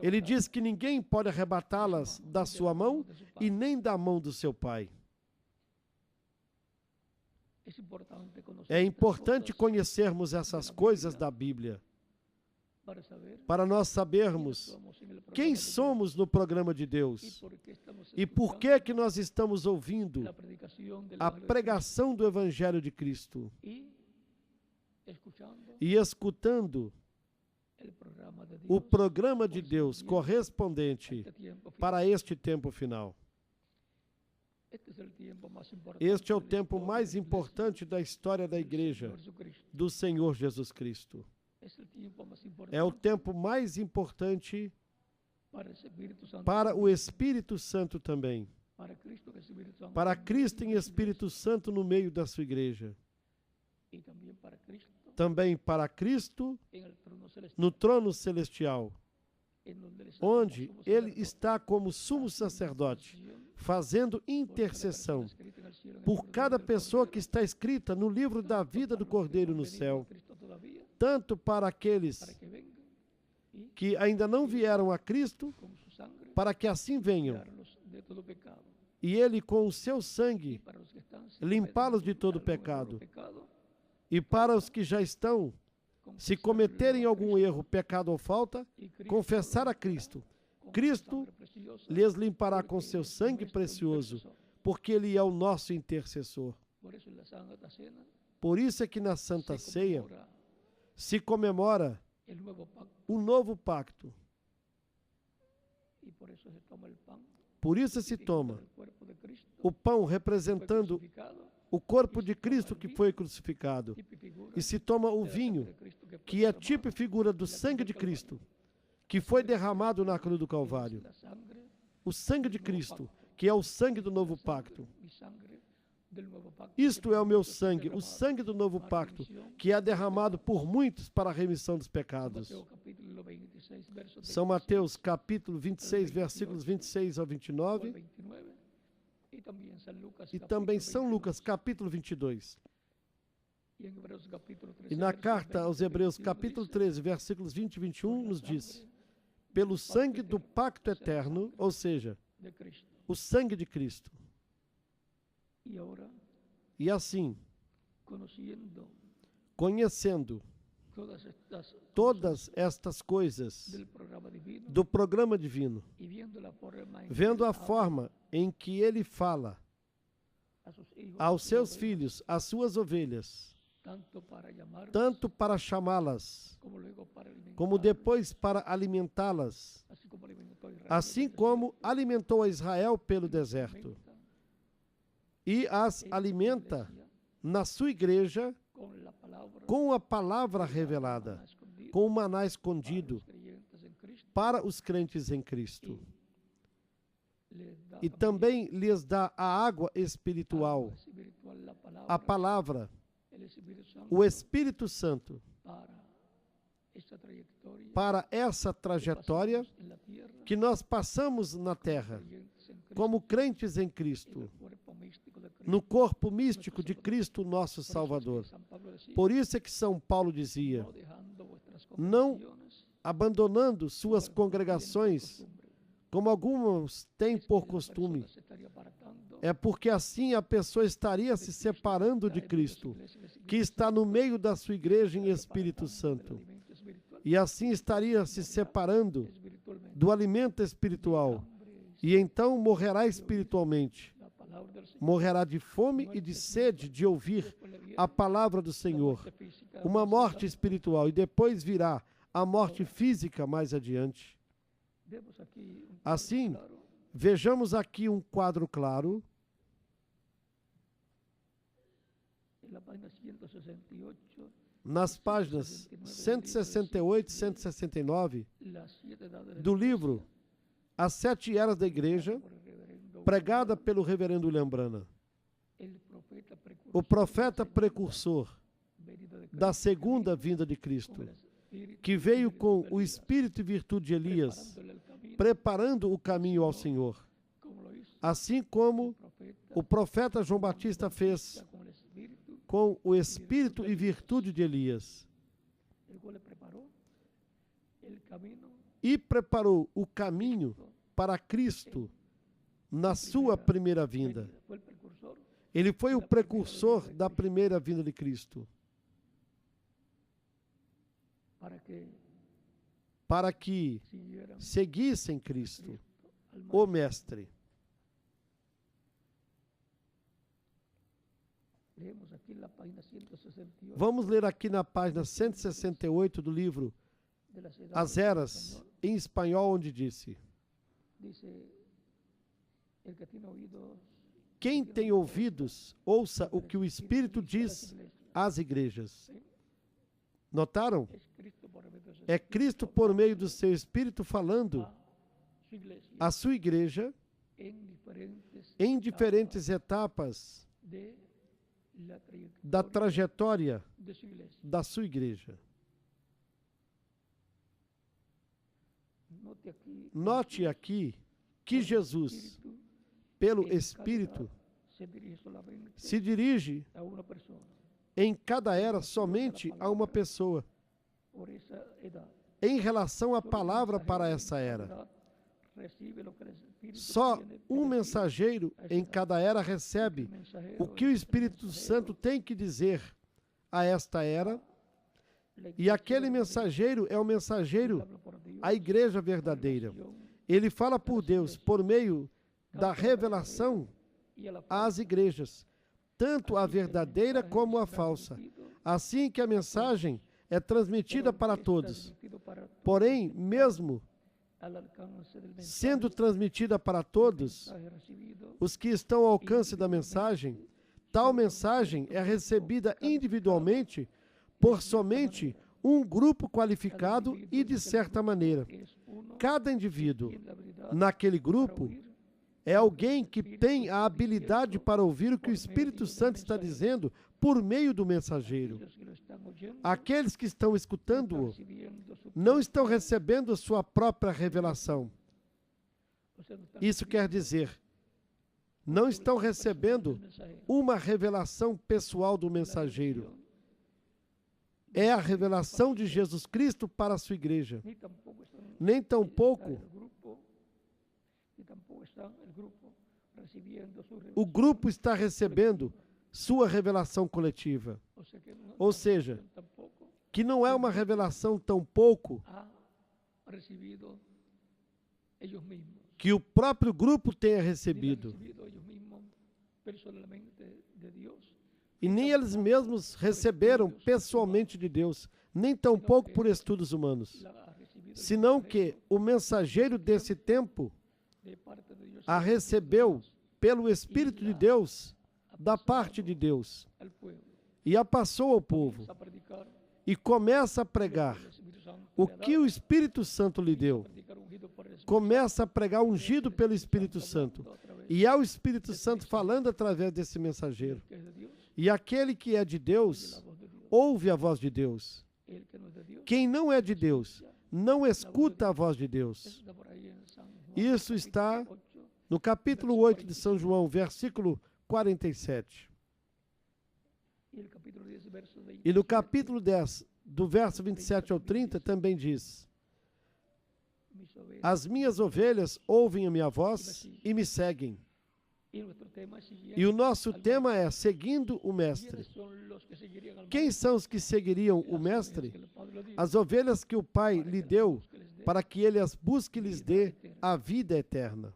Ele diz que ninguém pode arrebatá-las da sua mão e nem da mão do seu Pai. É importante conhecermos essas coisas da Bíblia, para nós sabermos quem somos no programa de Deus e por que nós estamos ouvindo a pregação do Evangelho de Cristo e escutando o programa de Deus correspondente para este tempo final. Este é o tempo mais importante da história da Igreja do Senhor Jesus Cristo. É o tempo mais importante para o Espírito Santo também. Para Cristo em Espírito Santo no meio da sua igreja. Também para Cristo no trono celestial, onde Ele está como sumo sacerdote, fazendo intercessão por cada pessoa que está escrita no livro da vida do Cordeiro no céu, tanto para aqueles que ainda não vieram a Cristo, para que assim venham, e Ele com o seu sangue limpá-los de todo pecado, e para os que já estão, se cometerem algum erro, pecado ou falta, confessar a Cristo. Cristo lhes limpará com seu sangue precioso, porque Ele é o nosso intercessor. Por isso é que na Santa Ceia se comemora o novo pacto. Por isso se toma o pão representando o corpo de Cristo que foi crucificado. E se toma o vinho, que é tipo e figura do sangue de Cristo, que foi derramado na cruz do Calvário. O sangue de Cristo, que é o sangue do novo pacto. Isto é o meu sangue, o sangue do novo pacto, que é derramado por muitos para a remissão dos pecados. São Mateus, capítulo 26, versículos 26 ao 29. E também São Lucas, capítulo 22. E na carta aos Hebreus, capítulo 13, versículos 20 e 21, nos diz: pelo sangue do pacto eterno, ou seja, o sangue de Cristo. E assim, conhecendo todas estas coisas do programa divino, vendo a forma em que ele fala aos seus filhos, às suas ovelhas, tanto para chamá-las, como depois para alimentá-las, assim como alimentou a Israel pelo deserto, e as alimenta na sua igreja com a palavra revelada, com o maná escondido para os crentes em Cristo. E também lhes dá a água espiritual, a palavra, o Espírito Santo, para essa trajetória que nós passamos na terra, como crentes em Cristo, no corpo místico de Cristo, nosso Salvador. Por isso é que São Paulo dizia: não abandonando suas congregações, como alguns têm por costume, é porque assim a pessoa estaria se separando de Cristo, que está no meio da sua igreja em Espírito Santo, e assim estaria se separando do alimento espiritual, e então morrerá espiritualmente, morrerá de fome e de sede de ouvir a palavra do Senhor, uma morte espiritual, e depois virá a morte física mais adiante. Assim, vejamos aqui um quadro claro. Nas páginas 168 e 169 do livro As 7 Eras da Igreja, pregada pelo reverendo William Branham, o profeta precursor da segunda vinda de Cristo, que veio com o espírito e virtude de Elias, preparando o caminho ao Senhor, assim como o profeta João Batista fez com o espírito e virtude de Elias, e preparou o caminho para Cristo na sua primeira vinda. Ele foi o precursor da primeira vinda de Cristo, para que seguissem Cristo, o Mestre. Vamos ler aqui na página 168 do livro As Eras, em espanhol, onde disse: quem tem ouvidos, ouça o que o Espírito diz às igrejas. Notaram? É Cristo por meio do seu Espírito falando à sua igreja em diferentes etapas da trajetória da sua igreja. Note aqui que Jesus, pelo Espírito, se dirige em cada era somente a uma pessoa, em relação à palavra para essa era. Só um mensageiro em cada era recebe o que o Espírito Santo tem que dizer a esta era, e aquele mensageiro é o mensageiro, a igreja verdadeira. Ele fala por Deus, por meio da revelação às igrejas, tanto a verdadeira como a falsa. Assim que a mensagem é transmitida para todos. Porém, mesmo sendo transmitida para todos, os que estão ao alcance da mensagem, tal mensagem é recebida individualmente por somente um grupo qualificado e de certa maneira. Cada indivíduo naquele grupo é alguém que tem a habilidade para ouvir o que o Espírito Santo está dizendo por meio do mensageiro. Aqueles que estão escutando-o não estão recebendo a sua própria revelação. Isso quer dizer, não estão recebendo uma revelação pessoal do mensageiro. É a revelação de Jesus Cristo para a sua igreja. Nem tampouco o grupo está recebendo sua revelação coletiva. Ou seja, que não é uma revelação tampouco que o próprio grupo tenha recebido. E nem eles mesmos receberam pessoalmente de Deus, nem tampouco por estudos humanos, senão que o mensageiro desse tempo a recebeu pelo Espírito de Deus, da parte de Deus, e a passou ao povo, e começa a pregar o que o Espírito Santo lhe deu. Começa a pregar ungido pelo Espírito Santo, e é o Espírito Santo falando através desse mensageiro. E aquele que é de Deus, ouve a voz de Deus. Quem não é de Deus, não escuta a voz de Deus. Isso está no capítulo 8 de São João, versículo 47. E no capítulo 10, do verso 27 ao 30, também diz: as minhas ovelhas ouvem a minha voz e me seguem. E o nosso tema é seguindo o Mestre. Quem são os que seguiriam o Mestre? As ovelhas que o Pai lhe deu para que ele as busque e lhes dê a vida eterna.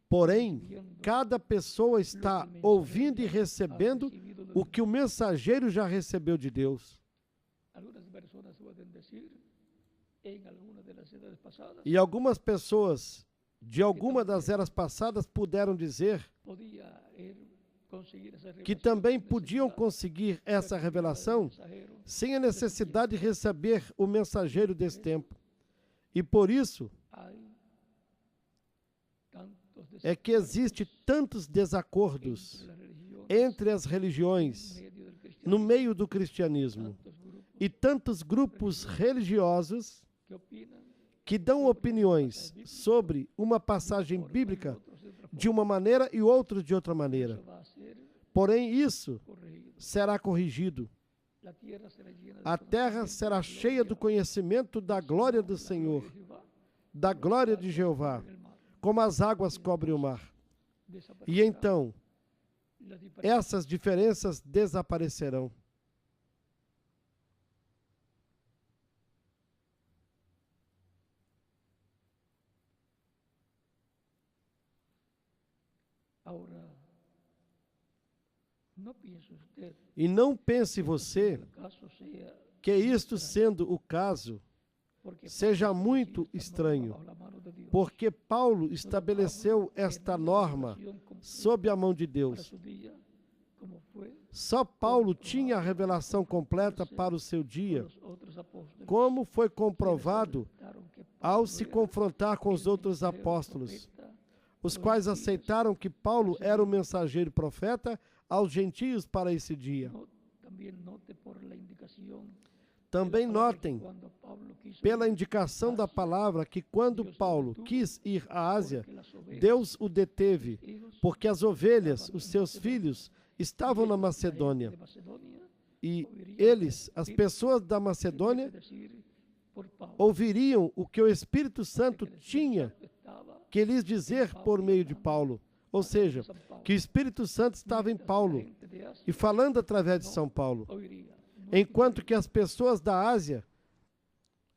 Porém, cada pessoa está ouvindo e recebendo o que o mensageiro já recebeu de Deus. E algumas pessoas de alguma das eras passadas puderam dizer que também podiam conseguir essa revelação sem a necessidade de receber o mensageiro desse tempo. E por isso é que existe tantos desacordos entre as religiões no meio do cristianismo e tantos grupos religiosos que dão opiniões sobre uma passagem bíblica de uma maneira e outros de outra maneira. Porém, isso será corrigido. A terra será cheia do conhecimento da glória do Senhor, da glória de Jeová, como as águas cobrem o mar. E então, essas diferenças desaparecerão. E não pense você que isto sendo o caso, seja muito estranho, porque Paulo estabeleceu esta norma sob a mão de Deus. Só Paulo tinha a revelação completa para o seu dia, como foi comprovado ao se confrontar com os outros apóstolos, os quais aceitaram que Paulo era o mensageiro profeta aos gentios para esse dia. Também notem, pela indicação da palavra, que quando Paulo quis ir à Ásia, Deus o deteve, porque as ovelhas, os seus filhos, estavam na Macedônia. E eles, as pessoas da Macedônia, ouviriam o que o Espírito Santo tinha que lhes dizer por meio de Paulo. Ou seja, que o Espírito Santo estava em Paulo e falando através de São Paulo. Enquanto que as pessoas da Ásia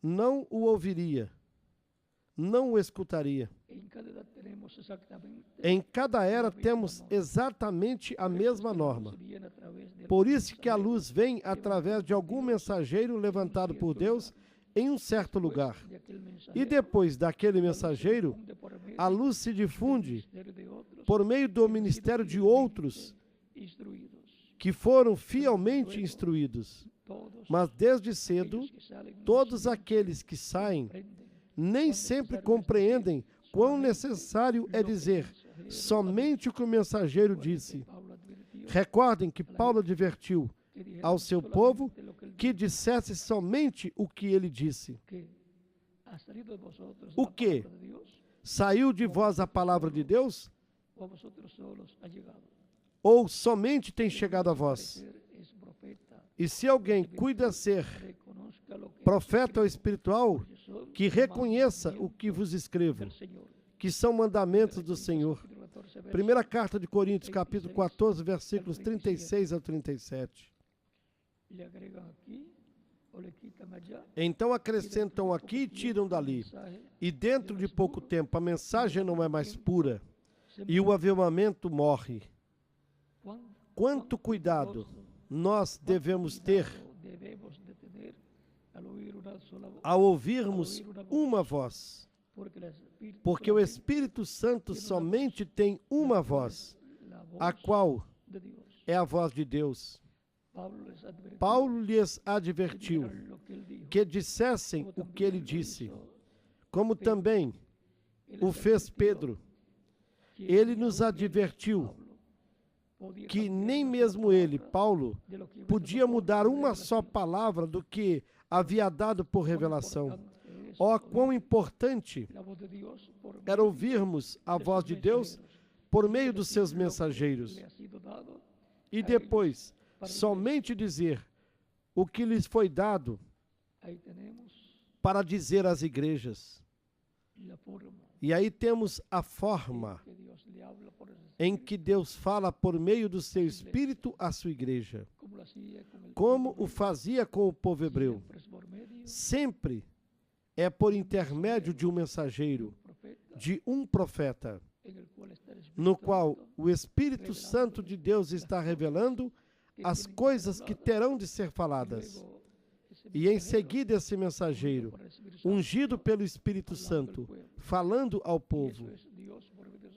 não o ouviria, não o escutaria. Em cada era temos exatamente a mesma norma. Por isso que a luz vem através de algum mensageiro levantado por Deus, em um certo lugar. E depois daquele mensageiro, a luz se difunde por meio do ministério de outros que foram fielmente instruídos. Mas desde cedo, todos aqueles que saem nem sempre compreendem quão necessário é dizer somente o que o mensageiro disse. Recordem que Paulo advertiu ao seu povo que dissesse somente o que ele disse. O que? Saiu de vós a palavra de Deus? Ou somente tem chegado a vós? E se alguém cuida ser profeta ou espiritual, que reconheça o que vos escrevo, que são mandamentos do Senhor. Primeira carta de Coríntios, capítulo 14, versículos 36 ao 37. Então acrescentam aqui e tiram dali. E dentro de pouco tempo a mensagem não é mais pura e o avivamento morre. Quanto cuidado nós devemos ter ao ouvirmos uma voz, porque o Espírito Santo somente tem uma voz, a qual é a voz de Deus. Paulo lhes advertiu que dissessem o que ele disse, como também o fez Pedro. Ele nos advertiu que nem mesmo ele, Paulo, podia mudar uma só palavra do que havia dado por revelação. Ó, quão importante era ouvirmos a voz de Deus por meio dos seus mensageiros. E depois, somente dizer o que lhes foi dado para dizer às igrejas. E aí temos a forma em que Deus fala por meio do seu Espírito à sua igreja, como o fazia com o povo hebreu. Sempre é por intermédio de um mensageiro, de um profeta, no qual o Espírito Santo de Deus está revelando as coisas que terão de ser faladas. E em seguida esse mensageiro, ungido pelo Espírito Santo, falando ao povo.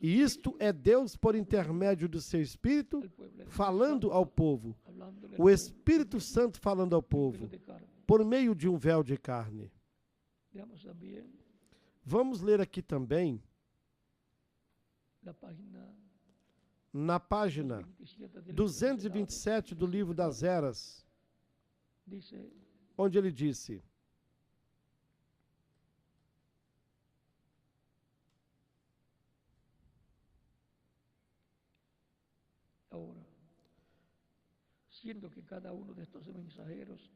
E isto é Deus por intermédio do seu Espírito, falando ao povo. O Espírito Santo falando ao povo, por meio de um véu de carne. Vamos ler aqui também, na página 227 do livro das Eras, onde ele disse: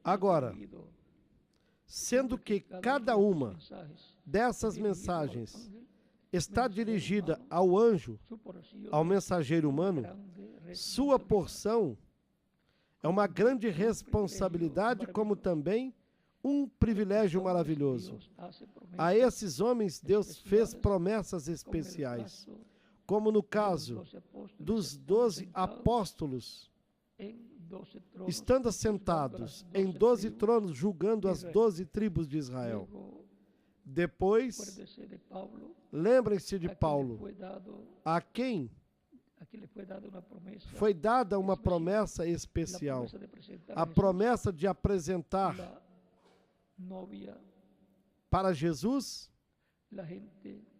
agora, sendo que cada uma dessas mensagens está dirigida ao anjo, ao mensageiro humano, sua porção é uma grande responsabilidade, como também um privilégio maravilhoso. A esses homens Deus fez promessas especiais, como no caso dos 12 apóstolos, estando assentados em 12 tronos, julgando as 12 tribos de Israel. Depois, lembrem-se de Paulo, a quem foi dada uma promessa especial, a promessa de apresentar para Jesus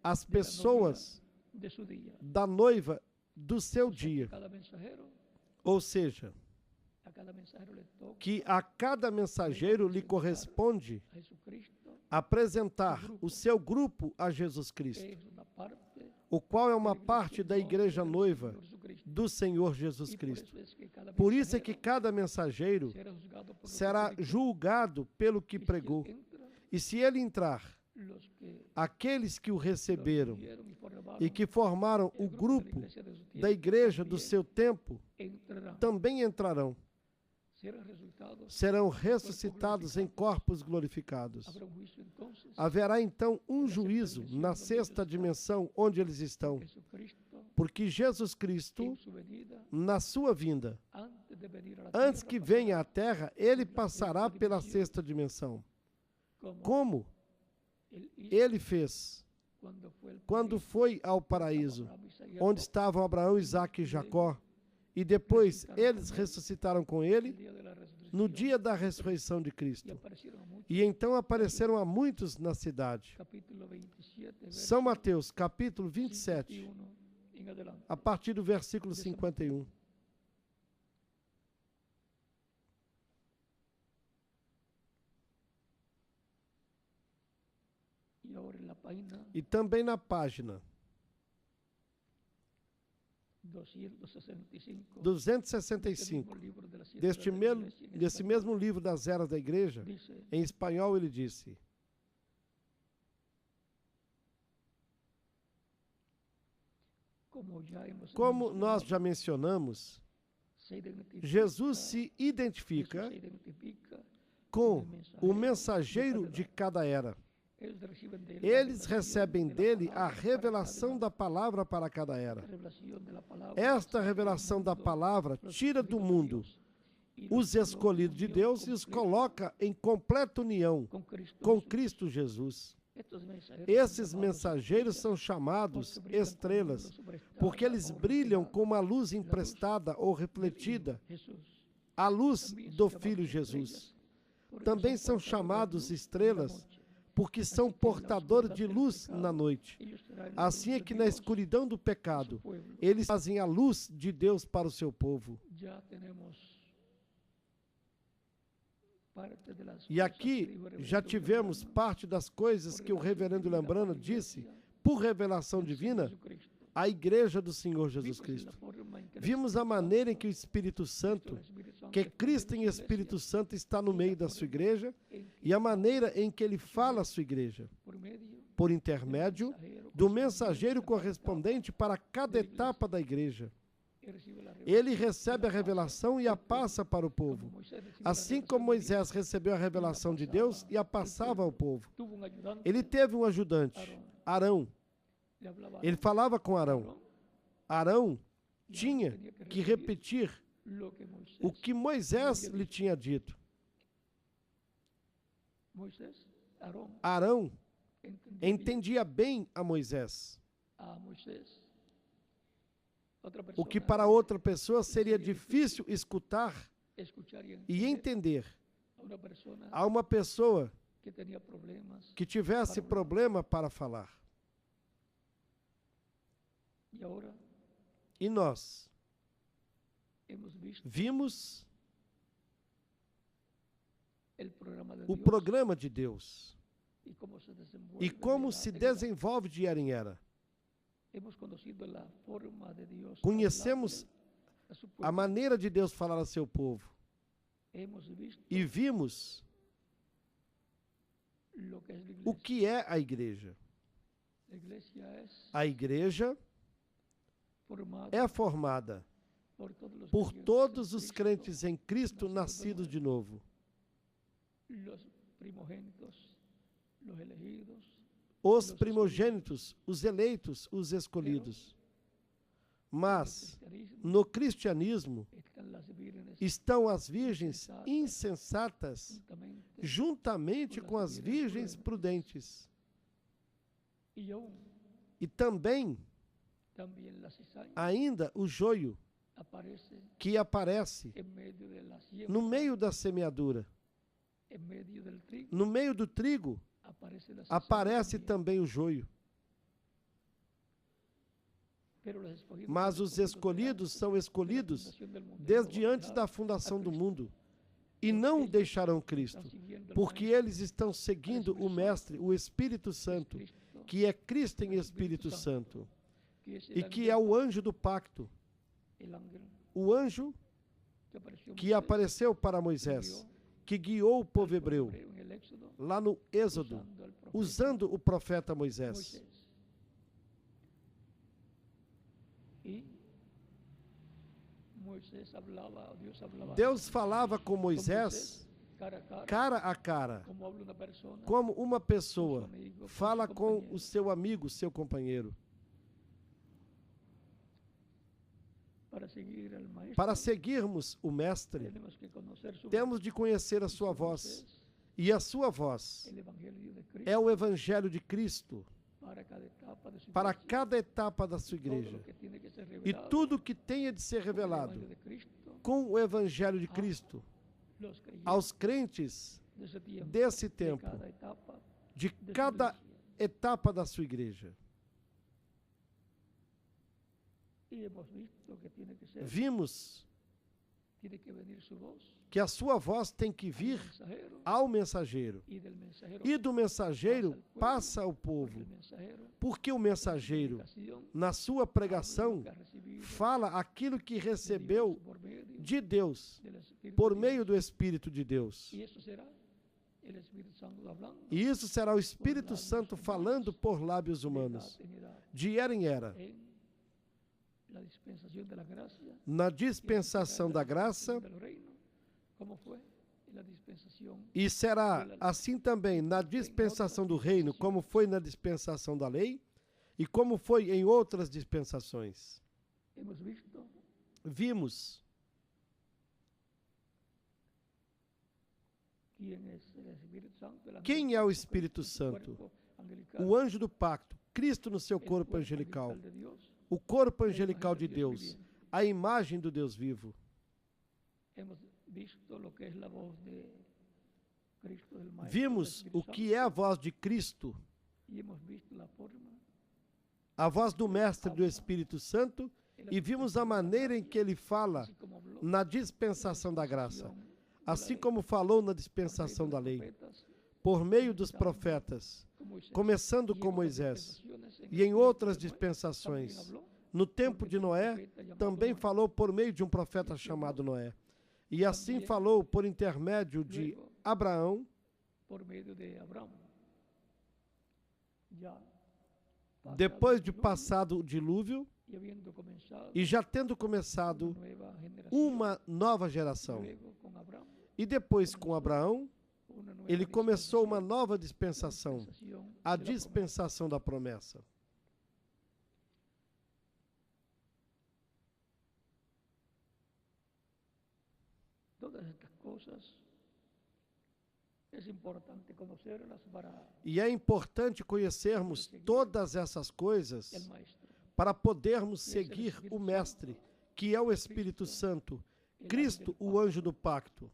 as pessoas da noiva do seu dia. Ou seja, que a cada mensageiro lhe corresponde apresentar o seu grupo a Jesus Cristo, o qual é uma parte da igreja noiva do Senhor Jesus Cristo. Por isso é que cada mensageiro será julgado pelo que pregou. E se ele entrar, aqueles que o receberam e que formaram o grupo da igreja do seu tempo também entrarão. Serão ressuscitados em corpos glorificados. Haverá então um juízo na sexta dimensão onde eles estão, porque Jesus Cristo, na sua vinda, antes que venha à terra, ele passará pela sexta dimensão. como ele fez quando foi ao paraíso, onde estavam Abraão, Isaque e Jacó, e depois eles ressuscitaram com ele no dia da ressurreição de Cristo. E então apareceram a muitos na cidade. São Mateus, capítulo 27, a partir do versículo 51. E também na página 265 desse mesmo livro das Eras da Igreja, em espanhol ele disse: como nós já mencionamos, Jesus se identifica com o mensageiro de cada era. Eles recebem dele a revelação da palavra para cada era. Esta revelação da palavra tira do mundo os escolhidos de Deus e os coloca em completa união com Cristo Jesus. Esses mensageiros são chamados estrelas, porque eles brilham com uma luz emprestada ou refletida, a luz do Filho Jesus. Também são chamados estrelas, porque são portadores de luz na noite. Assim é que na escuridão do pecado, eles fazem a luz de Deus para o seu povo. E aqui já tivemos parte das coisas que o reverendo Lambrano disse, por revelação divina, à Igreja do Senhor Jesus Cristo. Vimos a maneira em que o Espírito Santo, que Cristo em Espírito Santo está no meio da sua igreja, e a maneira em que ele fala à sua igreja, por intermédio do mensageiro correspondente para cada etapa da igreja. Ele recebe a revelação e a passa para o povo, assim como Moisés recebeu a revelação de Deus e a passava ao povo. Ele teve um ajudante, Arão. Ele falava com Arão. Arão tinha que repetir o que Moisés lhe tinha dito. Arão entendia bem a Moisés, o que para outra pessoa seria difícil escutar e entender. A uma pessoa que tivesse problema para falar. E nós vimos o programa de Deus e como se desenvolve de era em era. Conhecemos a maneira de Deus falar a seu povo e vimos o que é a igreja. A igreja é formada por todos os crentes em Cristo nascidos de novo. Os primogênitos, os eleitos, os escolhidos. Mas, no cristianismo, estão as virgens insensatas, juntamente com as virgens prudentes. E também, ainda, o joio, que aparece no meio da semeadura. No meio do trigo, aparece também o joio. Mas os escolhidos são escolhidos desde antes da fundação do mundo e não deixarão Cristo, porque eles estão seguindo o Mestre, o Espírito Santo, que é Cristo em Espírito Santo e que é o anjo do pacto, o anjo que apareceu para Moisés, que guiou o povo hebreu lá no Êxodo, usando o profeta Moisés. Deus falava com Moisés cara a cara, como uma pessoa fala com o seu amigo, seu companheiro. Para seguirmos o Mestre, temos de conhecer a sua voz E a sua voz é o Evangelho de Cristo para cada etapa da sua igreja. E tudo que tenha de ser revelado com o Evangelho de Cristo aos crentes desse tempo, de cada etapa da sua igreja. Vimos que a sua voz tem que vir ao mensageiro, e do mensageiro passa ao povo, porque o mensageiro, na sua pregação, fala aquilo que recebeu de Deus, por meio do Espírito de Deus. E isso será o Espírito Santo falando por lábios humanos, de era em era. Na dispensação da graça, e será assim também na dispensação do reino, como foi na dispensação da lei, e como foi em outras dispensações. Vimos quem é o Espírito Santo, o anjo do pacto, Cristo no seu corpo angelical, o corpo angelical de Deus, a imagem do Deus vivo. Vimos o que é a voz de Cristo, a voz do Mestre do Espírito Santo, e vimos a maneira em que ele fala na dispensação da graça, assim como falou na dispensação da lei, por meio dos profetas, começando com Moisés, e em outras dispensações. No tempo de Noé, também falou por meio de um profeta chamado Noé. E assim falou por intermédio de Abraão, depois de passado o dilúvio, e já tendo começado uma nova geração. E depois com Abraão, ele começou uma nova dispensação, a dispensação da promessa. E é importante conhecermos todas essas coisas para podermos seguir o Mestre, que é o Espírito Santo, Cristo, o anjo do pacto,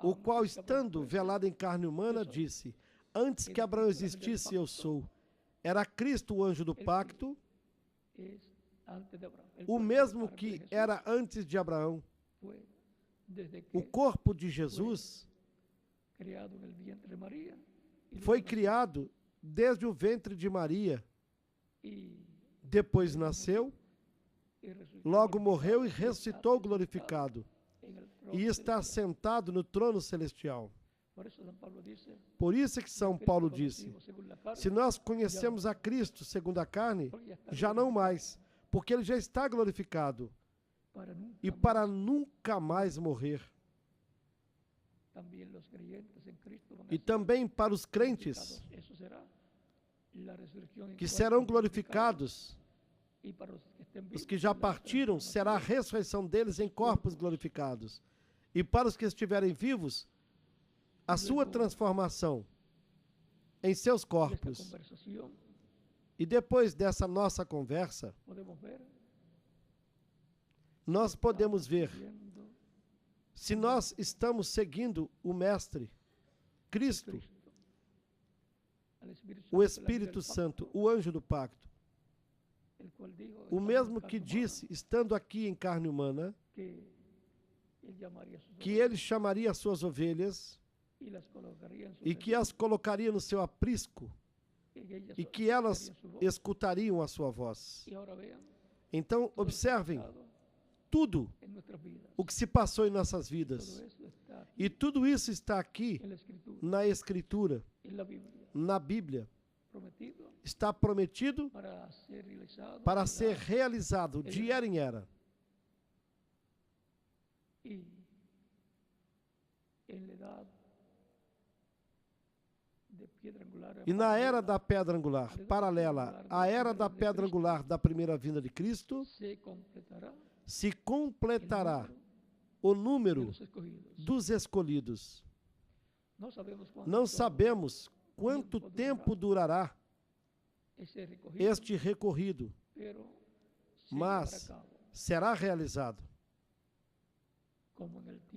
o qual, estando velado em carne humana, disse: antes que Abraão existisse, eu sou. Era Cristo o anjo do pacto, o mesmo que era antes de Abraão. O corpo de Jesus foi criado desde o ventre de Maria, depois nasceu, logo morreu e ressuscitou glorificado, e está sentado no trono celestial. Por isso que São Paulo disse: se nós conhecemos a Cristo segundo a carne, já não mais, porque ele já está glorificado, e para nunca mais morrer. E também para os crentes que serão glorificados, os que já partiram, será a ressurreição deles em corpos glorificados. E para os que estiverem vivos, a sua transformação em seus corpos. E depois dessa nossa conversa, nós podemos ver se nós estamos seguindo o Mestre, Cristo, o Espírito Santo, o anjo do pacto, o mesmo que disse, estando aqui em carne humana, que ele chamaria as suas ovelhas e que as colocaria no seu aprisco e que elas escutariam a sua voz. Então, observem tudo o que se passou em nossas vidas. E tudo isso está aqui na Escritura, na Bíblia. Está prometido para ser realizado de era em era. E na era da pedra angular, paralela à era da pedra angular da primeira vinda de Cristo, se completará o número dos escolhidos. Não sabemos quanto tempo durará este recorrido, mas será realizado.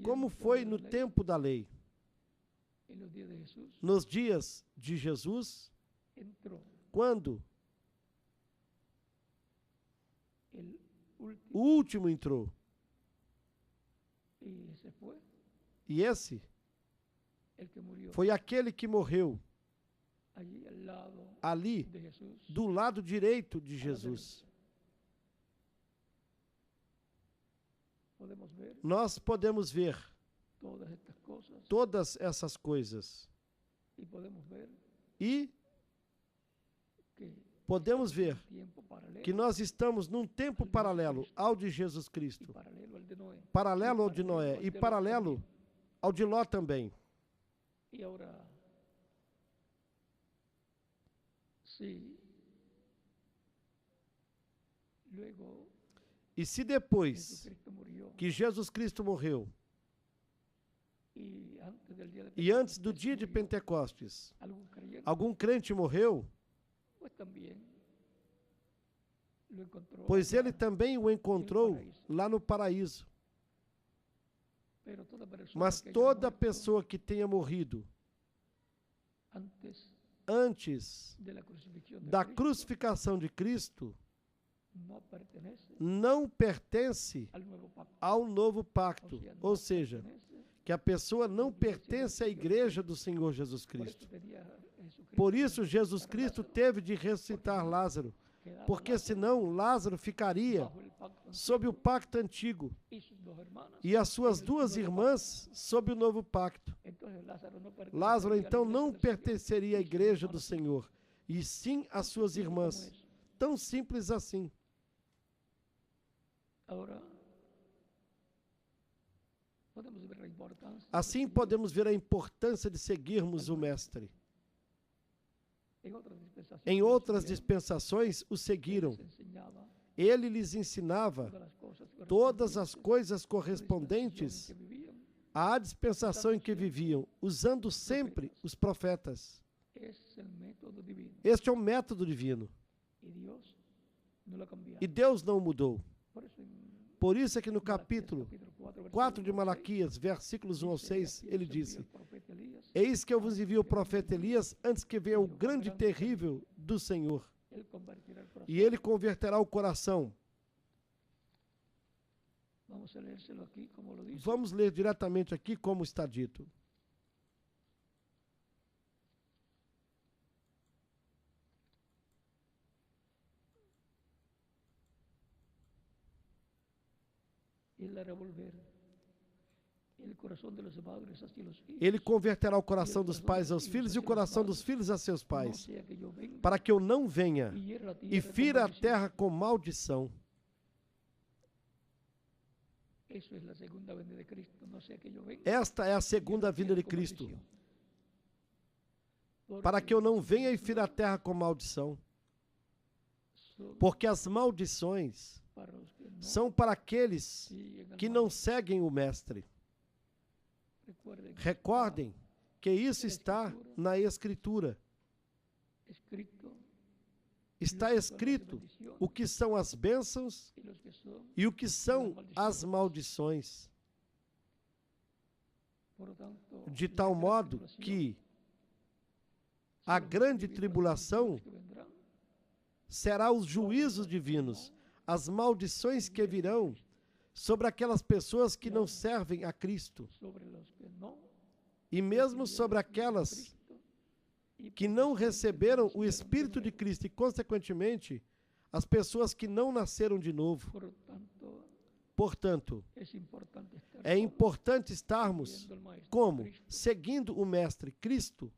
Como foi no tempo da lei. Nos dias de Jesus, quando o último entrou. E esse foi aquele que morreu ali, do lado direito de Jesus. Nós podemos ver todas essas coisas. E podemos ver que nós estamos num tempo paralelo ao de Jesus Cristo, paralelo ao de Noé e paralelo ao de Ló também. E se depois que Jesus Cristo morreu e antes do dia de Pentecostes, algum crente morreu, pois ele também o encontrou lá no paraíso. Mas toda pessoa que tenha morrido antes da crucificação de Cristo não pertence ao novo pacto, ou seja, que a pessoa não pertence à igreja do Senhor Jesus Cristo. Por isso, Jesus Cristo teve de ressuscitar Lázaro, porque senão Lázaro ficaria sob o pacto antigo e as suas duas irmãs sob o novo pacto. Lázaro, então, não pertenceria à igreja do Senhor, e sim às suas irmãs. Tão simples assim. Assim podemos ver a importância de seguirmos o Mestre. Em outras dispensações o seguiram. Ele lhes ensinava todas as coisas correspondentes à dispensação em que viviam, usando sempre os profetas. Este é o método divino. E Deus não mudou. Por isso é que no capítulo 4 de Malaquias, versículos 1 ao 6, ele disse: Eis que eu vos envio o profeta Elias antes que venha o grande e terrível do Senhor. E ele converterá o coração. Vamos ler diretamente aqui como está dito. Ele converterá o coração dos pais aos filhos e o coração dos filhos a seus pais, para que eu não venha e fira a terra com maldição. Esta é a segunda vinda de Cristo, para que eu não venha e fira a terra com maldição. Porque as maldições são para aqueles que não seguem o Mestre. Recordem que isso está na Escritura. Está escrito o que são as bênçãos e o que são as maldições. De tal modo que a grande tribulação será os juízos divinos, as maldições que virão sobre aquelas pessoas que não servem a Cristo, e mesmo sobre aquelas que não receberam o Espírito de Cristo e, consequentemente, as pessoas que não nasceram de novo. Portanto, é importante estarmos como? Seguindo o Mestre Cristo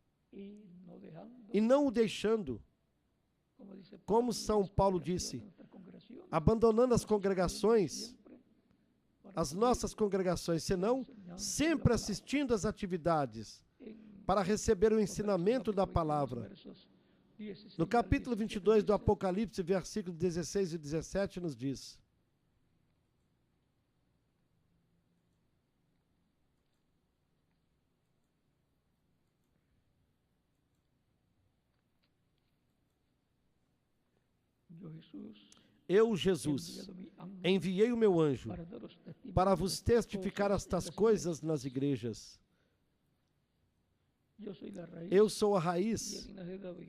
e não o deixando, como São Paulo disse, abandonando as congregações, as nossas congregações, senão sempre assistindo às atividades para receber o ensinamento da palavra. No capítulo 22 do Apocalipse, versículos 16 e 17, nos diz: Eu, Jesus, enviei o meu anjo para vos testificar estas coisas nas igrejas. Eu sou a raiz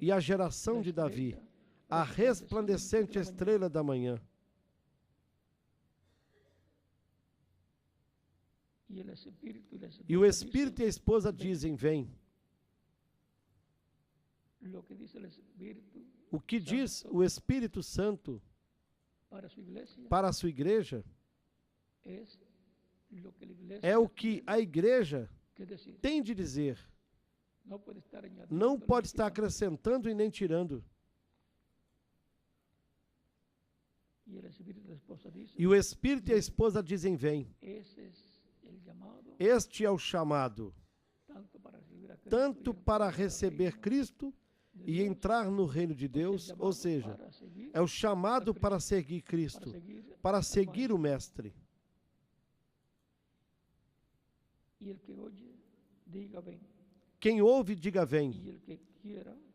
e a geração de Davi, a resplandecente estrela da manhã. E o Espírito e a esposa dizem, vem. O que diz o Espírito Santo para a sua igreja é o que a igreja tem de dizer. Não pode estar acrescentando e nem tirando. E o Espírito e a esposa dizem, vem. Este é o chamado, tanto para receber Cristo e entrar no reino de Deus, ou seja, é o chamado para seguir Cristo, para seguir o Mestre. Quem ouve, diga vem.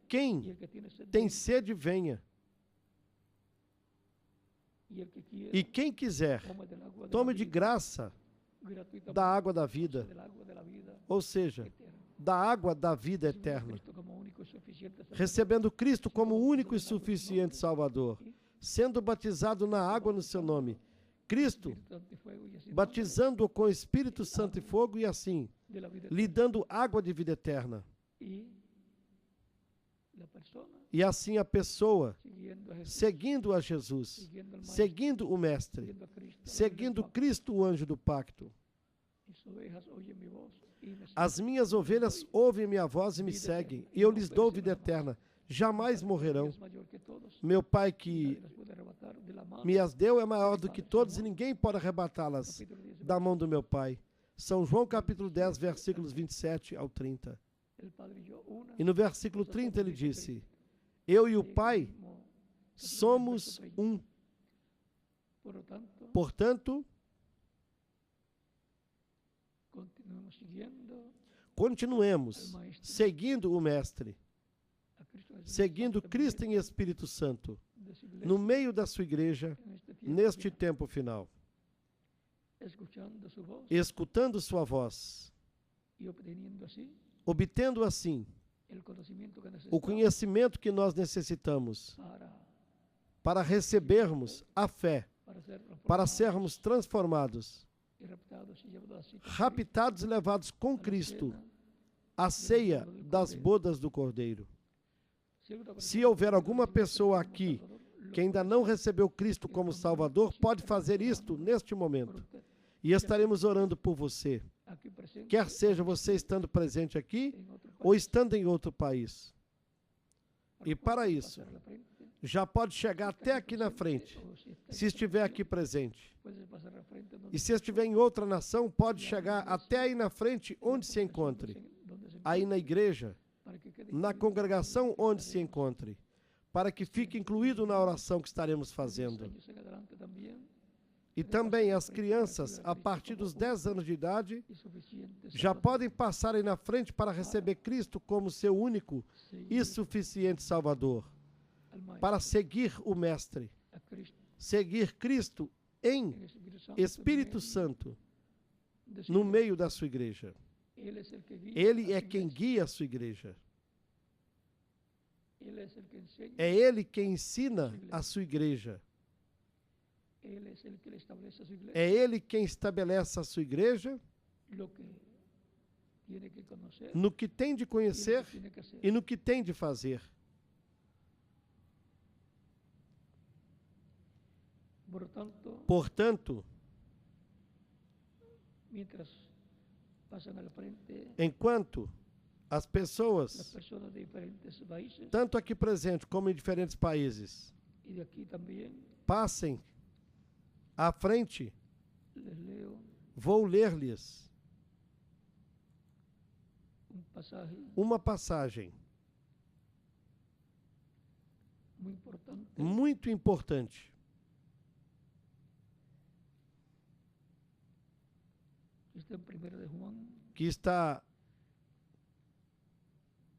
Quem tem sede, venha. E quem quiser, tome de graça da água da vida, ou seja, da água da vida eterna, recebendo Cristo como único e suficiente Salvador, sendo batizado na água no seu nome, Cristo, batizando-o com Espírito Santo e fogo e assim, lhe dando água de vida eterna. E assim a pessoa, seguindo a Jesus, seguindo o Mestre, seguindo Cristo, o anjo do pacto. As minhas ovelhas ouvem minha voz e me seguem, e eu lhes dou vida eterna, jamais morrerão. Meu Pai que me as deu é maior do que todos, e ninguém pode arrebatá-las da mão do meu Pai. São João capítulo 10, versículos 27 ao 30. E no versículo 30 ele disse, eu e o Pai somos um. Portanto, continuemos seguindo o Mestre, seguindo Cristo em Espírito Santo, no meio da sua igreja, neste tempo final, escutando sua voz, obtendo assim o conhecimento que nós necessitamos para recebermos a fé, para sermos transformados, raptados e levados com Cristo à ceia das bodas do Cordeiro. Se houver alguma pessoa aqui que ainda não recebeu Cristo como Salvador, pode fazer isto neste momento. E estaremos orando por você. Quer seja você estando presente aqui ou estando em outro país. E para isso, já pode chegar até aqui na frente, se estiver aqui presente. E se estiver em outra nação, pode chegar até aí na frente onde se encontre. Aí na igreja, na congregação onde se encontre, para que fique incluído na oração que estaremos fazendo. E também as crianças, a partir dos 10 anos de idade, já podem passar aí na frente para receber Cristo como seu único e suficiente Salvador, para seguir o Mestre, seguir Cristo em Espírito Santo, no meio da sua igreja. Ele é quem guia a sua igreja. É Ele quem ensina a sua igreja. É Ele quem estabelece a sua igreja no que tem de conhecer e no que tem de fazer. Portanto, enquanto as pessoas, tanto aqui presentes como em diferentes países, passem à frente, vou ler-lhes uma passagem muito importante. Que está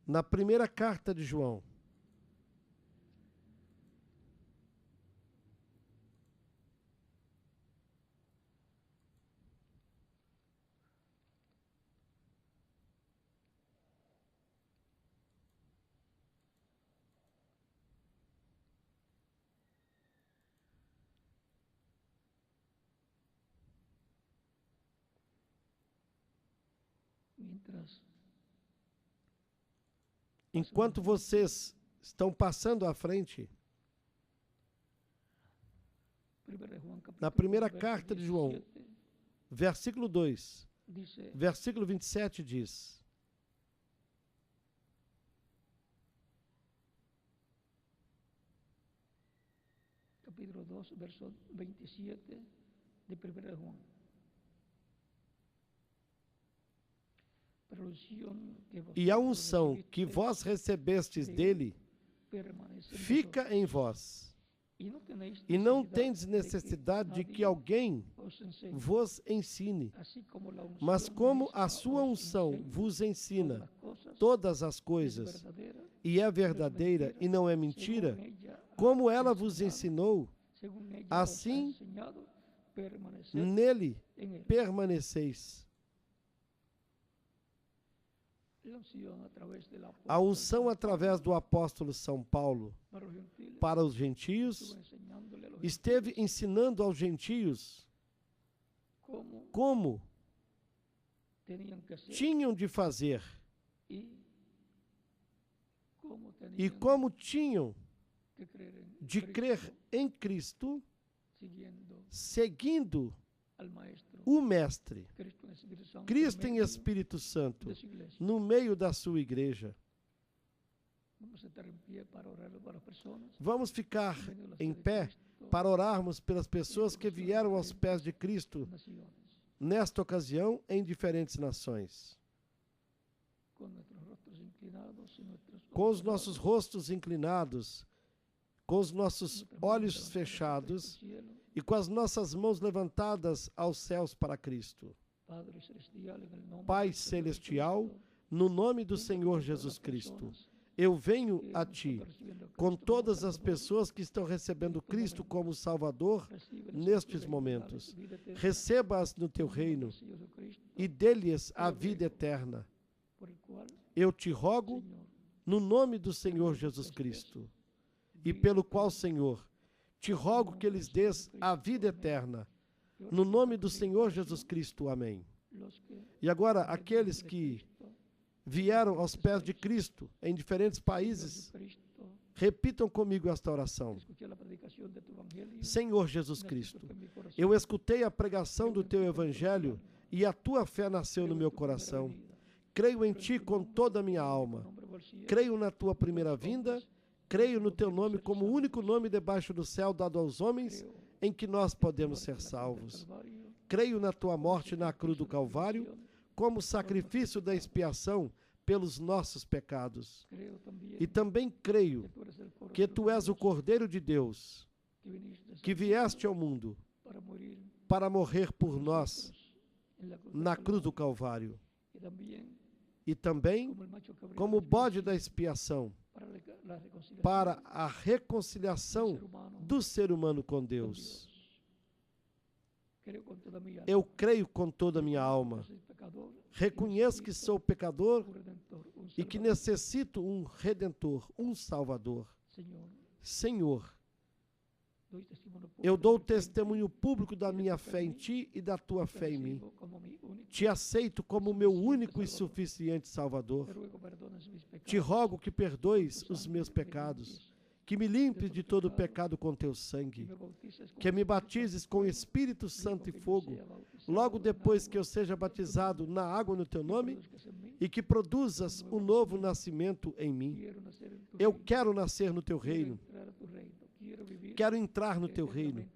na primeira carta de João. Enquanto vocês estão passando à frente, na primeira carta de João, versículo 2, versículo 27 diz: capítulo 2, verso 27 de 1 Juan. E a unção que vós recebestes dele fica em vós, e não tendes necessidade de que alguém vos ensine, mas como a sua unção vos ensina todas as coisas, e é verdadeira e não é mentira, como ela vos ensinou, assim nele permaneceis. A unção através do apóstolo São Paulo para os gentios esteve ensinando aos gentios como tinham de fazer e como tinham de crer em Cristo, seguindo o Mestre, Cristo em Espírito Santo, no meio da sua igreja. Vamos ficar em pé para orarmos pelas pessoas que vieram aos pés de Cristo nesta ocasião em diferentes nações. Com os nossos rostos inclinados, com os nossos olhos fechados e com as nossas mãos levantadas aos céus para Cristo. Pai Celestial, no nome do Senhor Jesus Cristo, eu venho a Ti com todas as pessoas que estão recebendo Cristo como Salvador nestes momentos. Receba-as no Teu reino e dê-lhes a vida eterna. Eu te rogo no nome do Senhor Jesus Cristo, e pelo qual, Senhor, te rogo que lhes dês a vida eterna. No nome do Senhor Jesus Cristo. Amém. E agora, aqueles que vieram aos pés de Cristo em diferentes países, repitam comigo esta oração. Senhor Jesus Cristo, eu escutei a pregação do Teu Evangelho e a Tua fé nasceu no meu coração. Creio em Ti com toda a minha alma. Creio na Tua primeira vinda. Creio no Teu nome como o único nome debaixo do céu dado aos homens em que nós podemos ser salvos. Creio na Tua morte na cruz do Calvário como sacrifício da expiação pelos nossos pecados. E também creio que Tu és o Cordeiro de Deus, que vieste ao mundo para morrer por nós na cruz do Calvário. E também como bode da expiação para a reconciliação do ser humano com Deus. Eu creio com toda a minha alma. Reconheço que sou pecador e que necessito um Redentor, um Salvador. Senhor, eu dou testemunho público da minha fé em Ti e da Tua fé em mim. Te aceito como meu único e suficiente Salvador. Te rogo que perdoes os meus pecados, que me limpes de todo pecado com Teu sangue, que me batizes com Espírito Santo e fogo, logo depois que eu seja batizado na água no Teu nome, e que produzas um novo nascimento em mim. Eu quero nascer no Teu reino. Quero entrar no Teu reino.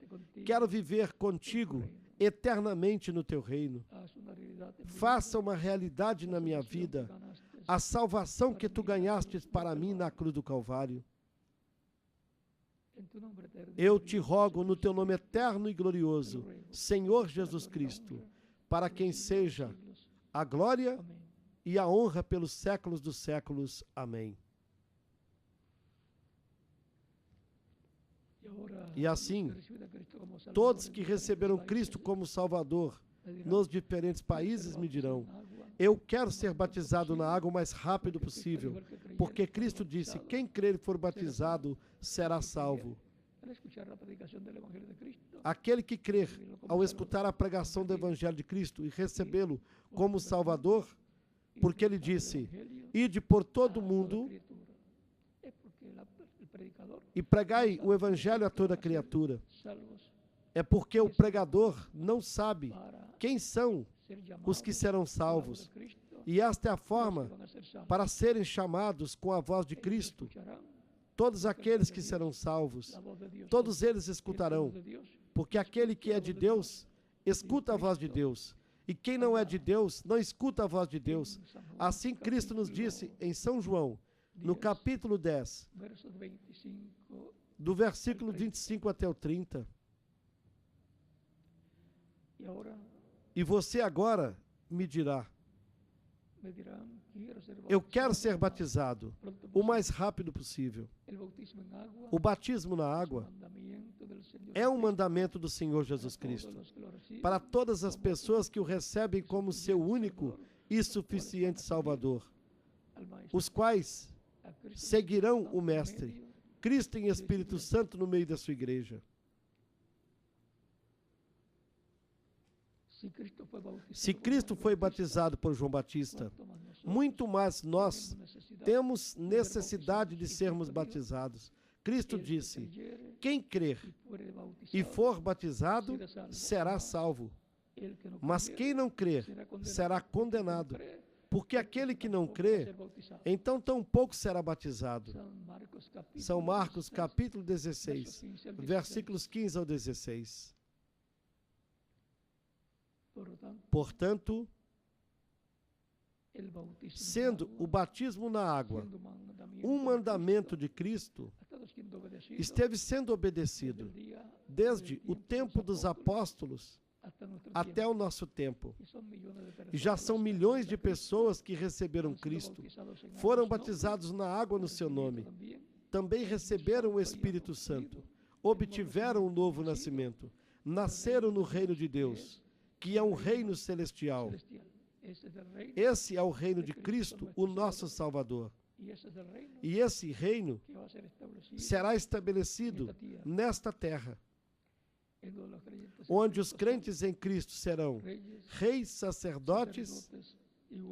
Quero viver contigo eternamente no Teu reino. Faça uma realidade na minha vida a salvação que Tu ganhastes para mim na cruz do Calvário. Eu te rogo no Teu nome eterno e glorioso, Senhor Jesus Cristo, para quem seja a glória e a honra pelos séculos dos séculos. Amém. E assim, todos que receberam Cristo como Salvador nos diferentes países me dirão: eu quero ser batizado na água o mais rápido possível, porque Cristo disse: quem crer e for batizado será salvo. Aquele que crer ao escutar a pregação do Evangelho de Cristo e recebê-lo como Salvador, porque ele disse: ide por todo o mundo e pregai o evangelho a toda criatura. É porque o pregador não sabe quem são os que serão salvos. E esta é a forma para serem chamados com a voz de Cristo. Todos aqueles que serão salvos, todos eles escutarão, porque aquele que é de Deus, escuta a voz de Deus. E quem não é de Deus, não escuta a voz de Deus. Assim Cristo nos disse em São João, no capítulo 10, do versículo 25 até o 30. E você agora me dirá: eu quero ser batizado o mais rápido possível. O batismo na água é um mandamento do Senhor Jesus Cristo para todas as pessoas que o recebem como seu único e suficiente Salvador, os quais seguirão o Mestre, Cristo em Espírito Santo, no meio da sua igreja. Se Cristo foi batizado por João Batista, muito mais nós temos necessidade de sermos batizados. Cristo disse: quem crer e for batizado será salvo, mas quem não crer será condenado, porque aquele que não crê, então tampouco será batizado. São Marcos capítulo 16, versículos 15 ao 16. Portanto, sendo o batismo na água um mandamento de Cristo, esteve sendo obedecido desde o tempo dos apóstolos até o nosso tempo. E já são milhões de pessoas que receberam Cristo, foram batizados na água no seu nome, também receberam o Espírito Santo, obtiveram um novo nascimento, nasceram no reino de Deus, que é um reino celestial. Esse é o reino de Cristo, o nosso Salvador. E esse reino será estabelecido nesta terra, onde os crentes em Cristo serão reis, sacerdotes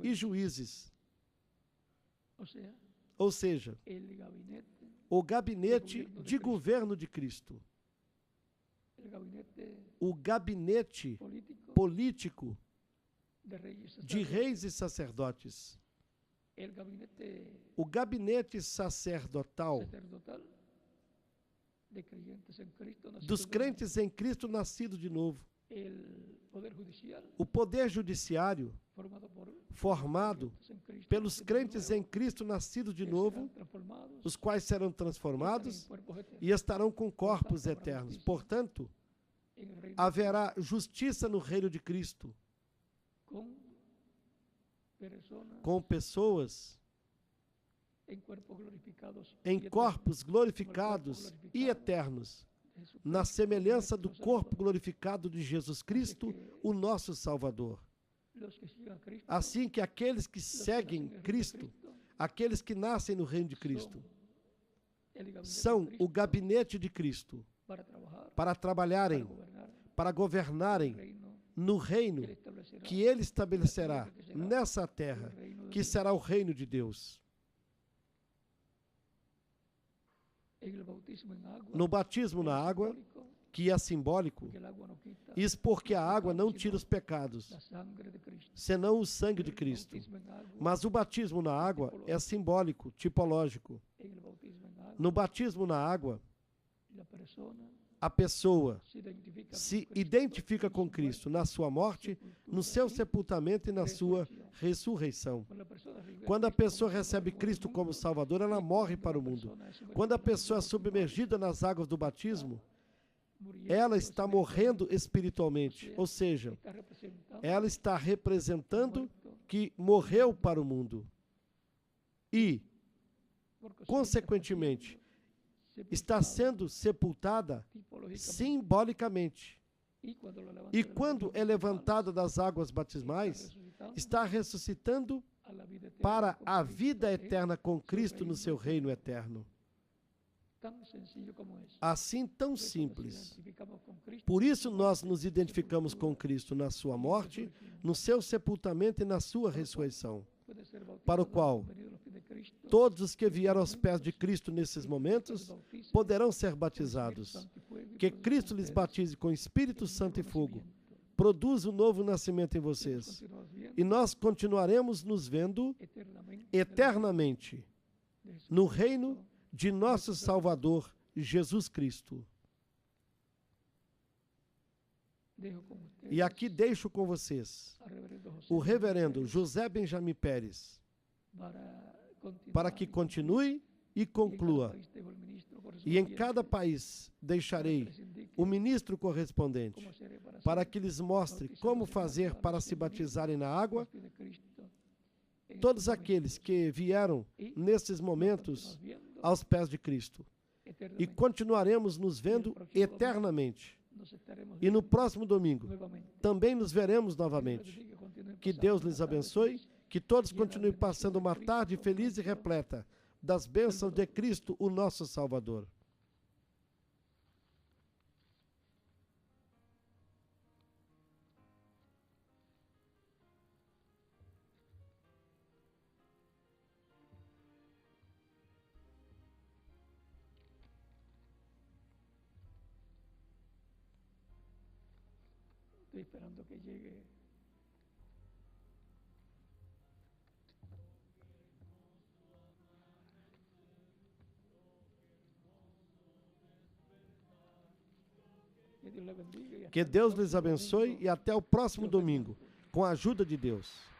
e juízes. Ou seja, o gabinete de governo de Cristo. O gabinete político de reis e sacerdotes. O gabinete sacerdotal dos crentes em Cristo nascido de novo. O poder judiciário formado pelos crentes em Cristo nascido de novo, os quais serão transformados e estarão com corpos eternos. Portanto, haverá justiça no reino de Cristo, com pessoas em corpos glorificados e eternos, na semelhança do corpo glorificado de Jesus Cristo, o nosso Salvador. Assim que aqueles que seguem Cristo, aqueles que nascem no reino de Cristo, são o gabinete de Cristo para trabalharem, para governarem no reino que Ele estabelecerá nessa terra, que será o reino de Deus. No batismo na água, que é simbólico, isso porque a água não tira os pecados, senão o sangue de Cristo. Mas o batismo na água é simbólico, tipológico. No batismo na água, a pessoa se identifica com Cristo na sua morte, no seu sepultamento e na sua ressurreição. Quando a pessoa recebe Cristo como Salvador, ela morre para o mundo. Quando a pessoa é submergida nas águas do batismo, ela está morrendo espiritualmente, ou seja, ela está representando que morreu para o mundo e, consequentemente, está sendo sepultada simbolicamente. E quando é levantada das águas batismais, está ressuscitando para a vida eterna com Cristo no seu reino eterno. Assim, tão simples. Por isso nós nos identificamos com Cristo na sua morte, no seu sepultamento e na sua ressurreição. para o qual todos os que vieram aos pés de Cristo nesses momentos poderão ser batizados. Que Cristo lhes batize com Espírito Santo e fogo. Produza um novo nascimento em vocês. E nós continuaremos nos vendo eternamente no reino de nosso Salvador, Jesus Cristo. E aqui deixo com vocês o reverendo José Benjamin Pérez, para que continue e conclua. E em cada país deixarei o ministro correspondente, para que lhes mostre como fazer para se batizarem na água. Todos aqueles que vieram nesses momentos aos pés de Cristo. E continuaremos nos vendo eternamente. E no próximo domingo também nos veremos novamente. Que Deus lhes abençoe, que todos continuem passando uma tarde feliz e repleta das bênçãos de Cristo, o nosso Salvador. Estoy esperando que llegue Que Deus lhes abençoe e até o próximo domingo, com a ajuda de Deus.